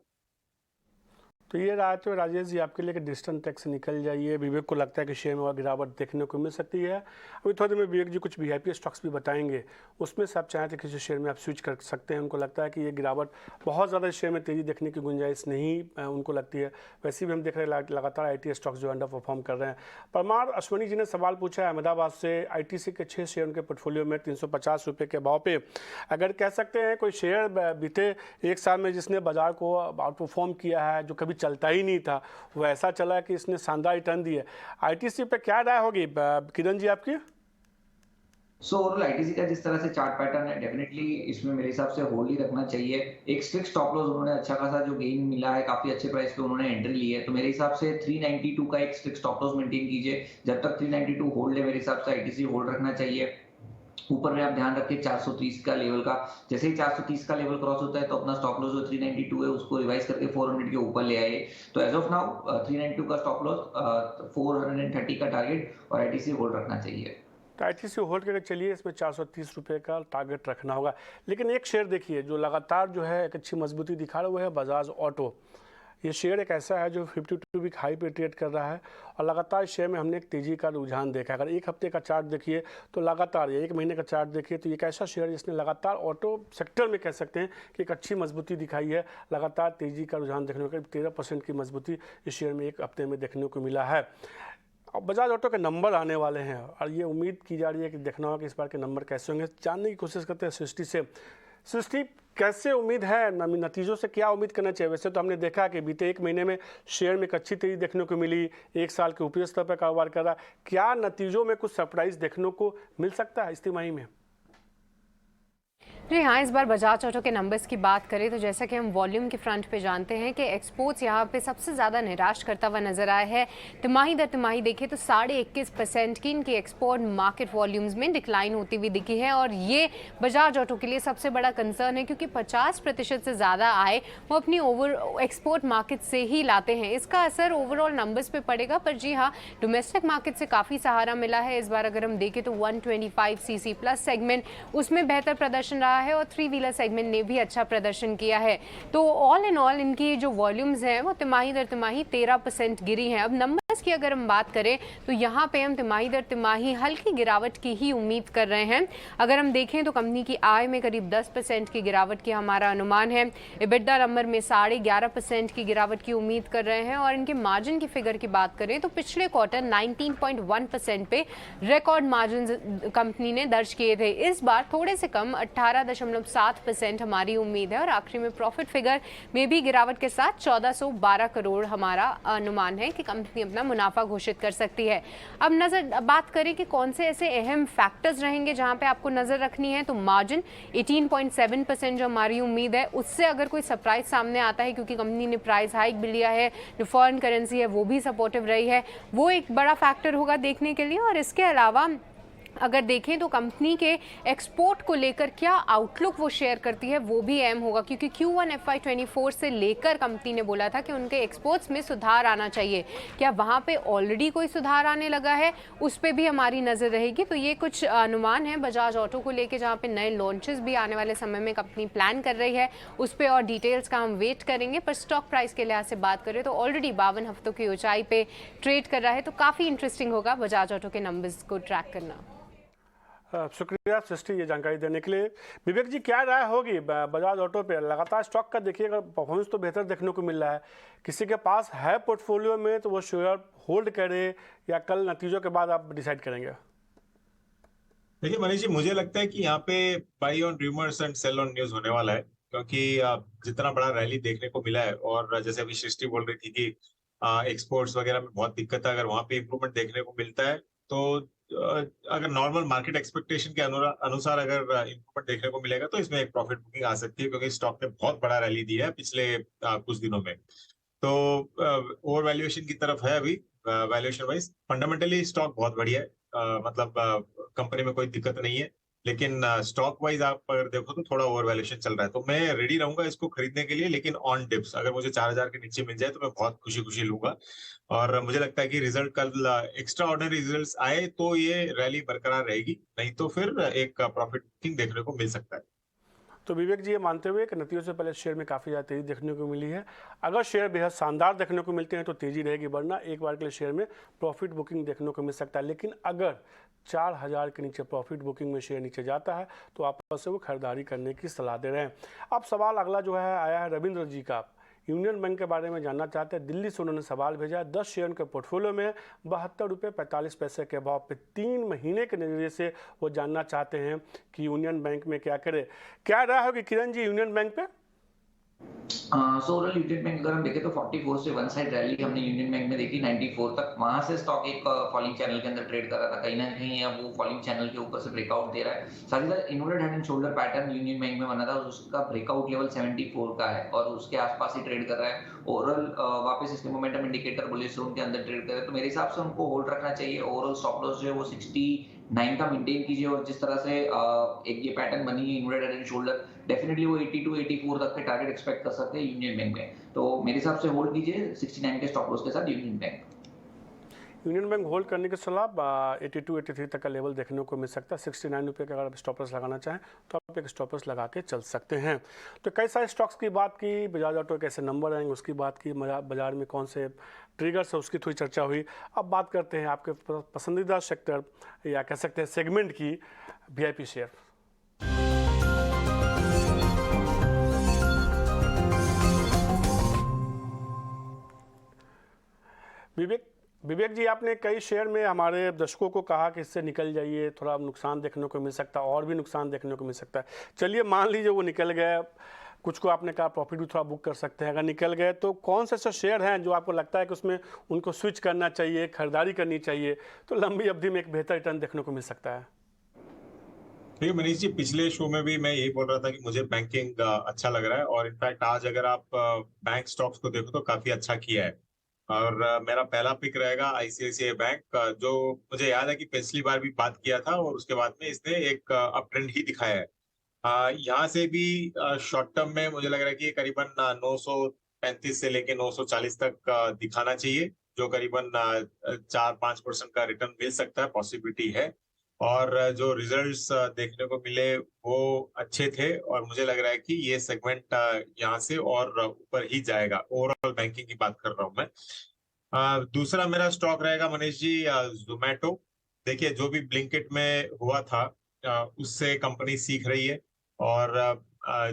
तो ये राय तो राजेश जी आपके लिए कि डिस्टेंस टैक्स से निकल जाइए। विवेक को लगता है कि शेयर में और गिरावट देखने को मिल सकती है। अभी थोड़ी देर में विवेक जी कुछ VIP स्टॉक्स भी बताएंगे, उसमें से आप चाहें तो किसी शेयर में आप स्विच कर सकते हैं। उनको लगता है कि ये गिरावट बहुत ज़्यादा शेयर में तेज़ी देखने की गुंजाइश नहीं उनको लगती है। वैसे भी हम देख रहे हैं लगातार IT स्टॉक्स जो अंडर परफॉर्म कर रहे हैं। परमार अश्वनी जी ने सवाल पूछा है अहमदाबाद से, ITC के 6 शेयर उनके पोर्टफोलियो में 350 रुपये के भाव पे। अगर कह सकते हैं कोई शेयर बीते एक साल में जिसने बाजार को आउट परफॉर्म किया है, जो कभी चलता ही नहीं था, वो ऐसा चला कि इसने शानदार रिटर्न दी है। ITC पे क्या राय होगी किरण जी आपकी? सो ओवरऑल ITC का जिस तरह से चार्ट पैटर्न है डेफिनेटली इसमें मेरे हिसाब से होल्ड ही रखना चाहिए। एक स्ट्रिक्ट स्टॉप लॉस उन्होंने अच्छा खासा जो गेन मिला है, काफी अच्छे प्राइस पे उन्होंने एंट्री ली है। तो मेरे हिसाब से 392 का एक स्ट्रिक्ट स्टॉप लॉस मेंटेन कीजिए। जब तक 392 होल्ड है मेरे हिसाब से ITC होल्ड रखना चाहिए। ऊपर में आप ध्यान रखिए 430 का लेवल का, जैसे ही 430 का लेवल क्रॉस होता है तो अपना स्टॉप लॉस जो 392 है उसको रिवाइज करके 400 के ऊपर ले आइए। तो एज ऑफ नाउ 392 का स्टॉप लॉस, 430 का टारगेट और ITC होल्ड रखना चाहिए। तो ITC होल्ड करके चलिए, इसमें 430 रुपये का टारगेट रखना होगा। लेकिन एक शेयर देखिए जो लगातार जो है एक अच्छी मजबूती दिखा रहा है, वो है बजाज ऑटो। ये शेयर एक ऐसा है जो 52 वीक हाई पे ट्रेड कर रहा है, और लगातार शेयर में हमने एक तेज़ी का रुझान देखा है। अगर एक हफ्ते का चार्ट देखिए तो लगातार, एक महीने का चार्ट देखिए तो ये एक ऐसा शेयर है जिसने लगातार ऑटो सेक्टर में कह सकते हैं कि एक अच्छी मजबूती दिखाई है। लगातार तेज़ी का रुझान देखने को, 13% की मजबूती इस शेयर में एक हफ्ते में देखने को मिला है। अब बजाज ऑटो के नंबर आने वाले हैं और ये उम्मीद की जा रही है कि देखना होगा कि इस बार के नंबर कैसे होंगे। जानने की कोशिश करते हैं सृष्टि से। सृष्टि, कैसे उम्मीद है, नतीजों से क्या उम्मीद करना चाहिए? वैसे तो हमने देखा कि बीते एक महीने में शेयर में एक अच्छी तेजी देखने को मिली, एक साल के ऊपरी स्तर पर कारोबार कर रहा। क्या नतीजों में कुछ सरप्राइज देखने को मिल सकता है इस तिमाही में? जी हाँ, इस बार बजाज ऑटो के नंबर्स की बात करें तो जैसा कि हम वॉल्यूम के फ्रंट पे जानते हैं कि एक्सपोर्ट्स यहाँ पे सबसे ज़्यादा निराश करता हुआ नजर आया है। तिमाही दर तिमाही देखें तो 21.5% की इनकी एक्सपोर्ट मार्केट वॉल्यूम्स में डिक्लाइन होती हुई दिखी है, और ये बजाज ऑटो के लिए सबसे बड़ा कंसर्न है, क्योंकि 50% से ज़्यादा आय वो अपनी एक्सपोर्ट मार्केट से ही लाते हैं। इसका असर ओवरऑल नंबर्स पे पड़ेगा, पर जी हाँ, डोमेस्टिक मार्केट से काफ़ी सहारा मिला है। इस बार अगर हम देखें तो 125cc प्लस सेगमेंट उसमें बेहतर प्रदर्शन रहा है, और 3 व्हीलर सेगमेंट ने भी अच्छा प्रदर्शन किया है। तो ऑल इन ऑल इनकी जो वॉल्यूम्स हैं वो तिमाही दर तिमाही 13% गिरी हैं। अब नंबर्स की अगर हम बात करें तो यहाँ पे हम तिमाही दर तिमाही हल्की गिरावट की ही उम्मीद कर रहे हैं। अगर हम देखें तो कंपनी की आय में करीब 10% की गिरावट की हमारा अनुमान है। EBITDA नंबर में 11.5% की गिरावट की उम्मीद कर रहे हैं, और इनके मार्जिन की फिगर की बात करें तो पिछले क्वार्टर 19.1% पे रिकॉर्ड मार्जिन कंपनी ने दर्ज किए थे। इस बार थोड़े से कम 18.7% हमारी उम्मीद है, और आखिरी में प्रॉफिट फिगर में भी गिरावट के साथ 1412 करोड़ हमारा अनुमान है कि कंपनी अपना अपना मुनाफा घोषित कर सकती है। अब बात करें कि कौन से ऐसे अहम फैक्टर्स रहेंगे जहां पे आपको नजर रखनी है, तो मार्जिन 18.7% जो हमारी उम्मीद है उससे अगर कोई सरप्राइज सामने आता है, क्योंकि कंपनी ने प्राइस हाइक भी लिया है, जो फॉरेन करेंसी है वो भी सपोर्टिव रही है, वो एक बड़ा फैक्टर होगा देखने के लिए। और इसके अलावा अगर देखें तो कंपनी के एक्सपोर्ट को लेकर क्या आउटलुक वो शेयर करती है वो भी अहम होगा, क्योंकि Q1 FY24 से लेकर कंपनी ने बोला था कि उनके एक्सपोर्ट्स में सुधार आना चाहिए। क्या वहाँ पे ऑलरेडी कोई सुधार आने लगा है, उस पर भी हमारी नज़र रहेगी। तो ये कुछ अनुमान है बजाज ऑटो को लेकर, जहाँ पे नए लॉन्चेस भी आने वाले समय में कंपनी प्लान कर रही है, उस पर और डिटेल्स का हम वेट करेंगे। पर स्टॉक प्राइस के लिहाज से बात करें तो ऑलरेडी 52 हफ्तों की ऊंचाई पे ट्रेड कर रहा है, तो काफ़ी इंटरेस्टिंग होगा बजाज ऑटो के नंबर्स को ट्रैक करना। शुक्रिया सृष्टि ये जानकारी देने के लिए। विवेक जी, क्या राय होगी बजाज ऑटो पे? लगातार स्टॉक का देखिएगा परफॉर्मेंस तो बेहतर देखने को मिल रहा है, किसी के पास है पोर्टफोलियो में तो वो शेयर होल्ड करे या कल नतीजों के बाद आप डिसाइड करेंगे? देखिए मनीष जी, मुझे लगता है कि यहाँ पे buy on rumours and sell on news होने वाला है, क्योंकि जितना बड़ा रैली देखने को मिला है और जैसे अभी सृष्टि बोल रही थी कि एक्सपोर्ट्स वगैरह में बहुत दिक्कत है, अगर वहाँ पे इम्प्रूवमेंट देखने को मिलता है तो अगर नॉर्मल मार्केट एक्सपेक्टेशन के अनुसार अगर इम्प्रूवमेंट देखने को मिलेगा तो इसमें एक प्रॉफिट बुकिंग आ सकती है, क्योंकि स्टॉक ने बहुत बड़ा रैली दिया है पिछले कुछ दिनों में। तो ओवर वैल्यूएशन की तरफ है अभी वैल्यूएशन वाइज। फंडामेंटली स्टॉक बहुत बढ़िया है, मतलब कंपनी में कोई दिक्कत नहीं है, लेकिन स्टॉक वाइज आप अगर देखो तो थोड़ा ओवर वैल्यूएशन चल रहा है। तो मैं रेडी रहूंगा इसको खरीदने के लिए, लेकिन ऑन डिप्स अगर मुझे 4000 के नीचे मिल जाए तो मैं बहुत खुशी खुशी लूंगा। और मुझे लगता है कि रिजल्ट कल एक्स्ट्रा ऑर्डिनरी रिजल्ट्स आए तो ये रैली बरकरार रहेगी, नहीं तो फिर एक प्रॉफिट बुकिंग देखने को मिल सकता है। तो विवेक जी, ये मानते हुए कि नतीजों से पहले शेयर में काफ़ी ज़्यादा तेज़ी देखने को मिली है, अगर शेयर बेहद शानदार देखने को मिलते हैं तो तेज़ी रहेगी, वरना एक बार के लिए शेयर में प्रॉफिट बुकिंग देखने को मिल सकता है। लेकिन अगर 4000 के नीचे प्रॉफिट बुकिंग में शेयर नीचे जाता है तो आप से वो खरीदारी करने की सलाह दे रहे हैं। अब सवाल अगला जो है आया है रविंद्र जी का, यूनियन बैंक के बारे में जानना चाहते हैं। दिल्ली से उन्होंने सवाल भेजा है। 10 शेयर के पोर्टफोलियो में 72 रुपये 45 पैसे के भाव पे 3 महीने के नजरिए से वो जानना चाहते हैं कि यूनियन बैंक में क्या करे। क्या राय होगी किरण जी यूनियन बैंक पे? सो ओवरऑल यूनियन बैंक अगर हम देखें तो 44 से वन साइड रैली हमने यूनियन बैंक में देखी 94 तक, वहां से स्टॉक एक फॉलिंग चैनल के अंदर ट्रेड कर रहा था, कहीं ना कहीं अब वो फॉलिंग चैनल के ऊपर से ब्रेकआउट दे रहा है। साथ ही साथ inverted head and shoulder pattern union bank में बना था, उसका ब्रेकआउट लेवल 74 का है और उसके आसपास ही ट्रेड कर रहा है। ओवरऑल वापस इसके मोमेंटम इंडिकेटर बुलिश जोन के अंदर ट्रेड कर रहा है, तो मेरे हिसाब से उनको होल्ड रखना चाहिए। ओवरऑल स्टॉप लॉस जो है वो 69 का मेंटेन कीजिए, और जिस तरह से एक ये पैटर्न बनी है inverted head and shoulder, definitely वो 82 84 तक के टारगेट एक्सपेक्ट कर सकते हैं यूनियन बैंक में। तो मेरे हिसाब से होल्ड कीजिए 69 के स्टॉप लॉस के साथ union bank. Union bank hold करने की सलाह 82 83 तक का लेवल देखने को मिल सकता है। 69 रुपये का अगर आप स्टॉपर्स लगाना चाहें तो आप एक स्टॉपर्स लगा के चल सकते हैं। तो कई सारे स्टॉक्स की बात की, बजाज ऑटो कैसे नंबर आएंगे उसकी बात की, बाजार में कौन से ट्रिगर्स है उसकी थोड़ी चर्चा हुई। अब बात करते हैं आपके पसंदीदा सेक्टर या कह सकते हैं सेगमेंट की, VIP शेयर। विवेक जी, आपने कई शेयर में हमारे दर्शकों को कहा कि इससे निकल जाइए, थोड़ा नुकसान देखने को मिल सकता है, और भी नुकसान देखने को मिल सकता है। चलिए मान लीजिए वो निकल गए, कुछ को आपने कहा प्रॉफिट भी थोड़ा बुक कर सकते हैं, अगर निकल गए तो कौन से ऐसे शेयर हैं जो आपको लगता है कि उसमें उनको स्विच करना चाहिए, खरीदारी करनी चाहिए, तो लंबी अवधि में एक बेहतर रिटर्न देखने को मिल सकता है? देखिए मनीष जी, पिछले शो में भी मैं यही बोल रहा था कि मुझे बैंकिंग अच्छा लग रहा है, और इनफैक्ट आज अगर आप बैंक स्टॉक्स को देखो तो काफी अच्छा किया है। और मेरा पहला पिक रहेगा ICICI बैंक, जो मुझे याद है कि पिछली बार भी बात किया था और उसके बाद में इसने एक अप ट्रेंड ही दिखाया है। यहाँ से भी शॉर्ट टर्म में मुझे लग रहा है कि करीबन 935 से लेके 940 तक दिखाना चाहिए, जो करीबन 4-5% का रिटर्न मिल सकता है, पॉसिबिलिटी है। और जो रिजल्ट्स देखने को मिले वो अच्छे थे, और मुझे लग रहा है कि ये सेगमेंट यहाँ से और ऊपर ही जाएगा। ओवरऑल बैंकिंग की बात कर रहा हूँ मैं। दूसरा मेरा स्टॉक रहेगा मनीष जी जोमैटो। देखिए जो भी ब्लिंकिट में हुआ था उससे कंपनी सीख रही है, और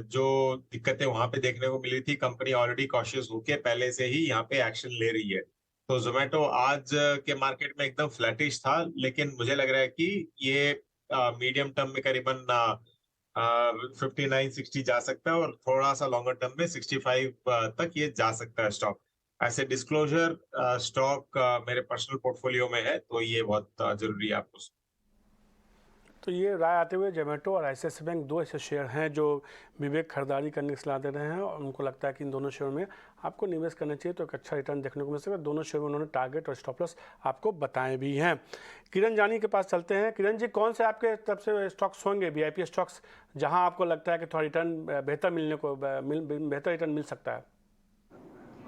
जो दिक्कतें वहां पे देखने को मिली थी, कंपनी ऑलरेडी कॉशियस होके पहले से ही यहाँ पे एक्शन ले रही है। तो जोमेटो आज के मार्केट में एकदम फ्लैटिश था, लेकिन मुझे लग रहा है कि ये मीडियम टर्म में करीबन 59-60 जा सकता है, और थोड़ा सा लॉन्गर टर्म में 65 तक ये जा सकता है स्टॉक। ऐसे डिस्क्लोजर स्टॉक मेरे पर्सनल पोर्टफोलियो में है, तो ये बहुत जरूरी है आपको। तो ये राय आते हुए जोमेटो और ICICI बैंक दो ऐसे शेयर हैं जो विवेक खरीदारी करने की सलाह दे रहे हैं और उनको लगता है कि इन दोनों शेयर में आपको निवेश करना चाहिए तो एक अच्छा रिटर्न देखने को मिल सकता है। दोनों शेयर में उन्होंने टारगेट और स्टॉप लॉस आपको बताए भी हैं। किरण जानी के पास चलते हैं। किरण जी, कौन से आपके तरफ से स्टॉक्स होंगे VIP स्टॉक्स जहां आपको लगता है कि थोड़ा रिटर्न बेहतर रिटर्न मिल सकता है?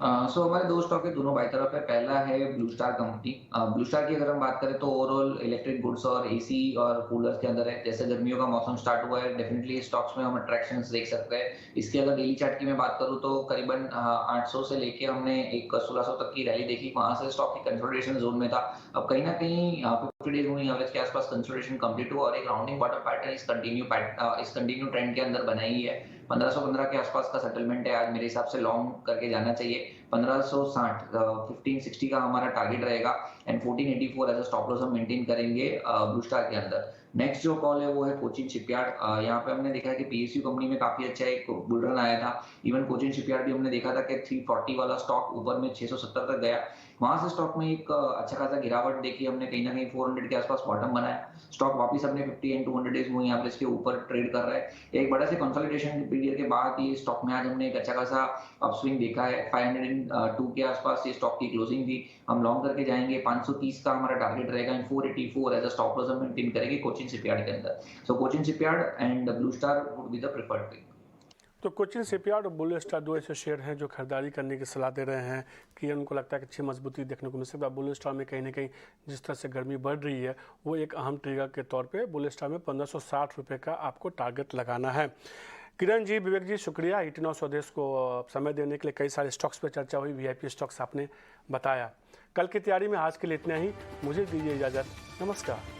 सो हमारे दो स्टॉक है, दोनों बाई तरफ है। पहला है blue star company. Blue star की अगर हम बात करें तो ओवरऑल इलेक्ट्रिक गुड्स और AC और कूलर्स के अंदर है। जैसे गर्मियों का मौसम स्टार्ट हुआ है, डेफिनेटली स्टॉक्स में हम अट्रैक्शंस देख सकते हैं। इसकी अगर डेली चार्ट की मैं बात करूं तो करीबन 800 से लेके हमने एक 1600 तक की रैली देखी। वहां से स्टॉक की कंसोलिडेशन जोन में था। अब कहीं ना कहीं 50 डेज मूविंग एवरेज के आसपास कंसोलिडेशन कंप्लीट हुआ और एक राउंडिंग बॉटम पैटर्न इस कंटिन्यू ट्रेंड के अंदर बनाई है। 1515 के आसपास का सेटलमेंट है आज, मेरे हिसाब से लॉन्ग करके जाना चाहिए। 1560 1560 का हमारा टारगेट रहेगा and 1484 as a stop loss हम मेंटेन करेंगे ब्लू स्टार के अंदर। नेक्स्ट जो कॉल है वो है कोचिन शिपयार्ड। यहाँ पे हमने देखा कि PSU कंपनी में काफी अच्छा एक बुल रन आया था। इवन कोचिन शिपयार्ड भी हमने देखा था कि 340 वाला स्टॉक ऊपर में 670 तक गया। वहां से स्टॉक में एक अच्छा खासा गिरावट देखी हमने, कहीं ना कहीं 400 के आसपास बॉटम बनाया। स्टॉक वापस अपने 50 एंड 200 डेज मूविंग एवरेज के ऊपर ट्रेड कर रहा है। एक बड़ा से कंसोलिडेशन पीरियड के बाद ये स्टॉक में आज हमने एक अच्छा खासा अपस्विंग देखा है। 502 के आसपास ये स्टॉक की क्लोजिंग थी। हम लॉन्ग करके जाएंगे। 530 का हमारा टारगेट रहेगा and 484 as a stop loss हम मेंटेन करेंगे कोचिन शिपयार्ड के अंदर। So Cochin shipyard and Blue Star would be the preferred pick. तो कोचिन शिपयार्ड और ब्लू स्टार दो ऐसे शेयर हैं जो खरीदारी करने की सलाह दे रहे हैं कि उनको लगता है कि अच्छी मजबूती देखने को मिल सकता है। ब्लू स्टार में कहीं ना कहीं जिस तरह से गर्मी बढ़ रही है वो एक अहम ट्रिगर के तौर पे ब्लू स्टार में 1560 रुपये का आपको टारगेट लगाना है। किरण जी, विवेक जी, शुक्रिया ईटी नाउ स्वदेश को समय देने के लिए। कई सारे स्टॉक्स पर चर्चा हुई, VIP स्टॉक्स आपने बताया। कल की तैयारी में आज के लिए इतना ही। मुझे दीजिए इजाज़त। नमस्कार।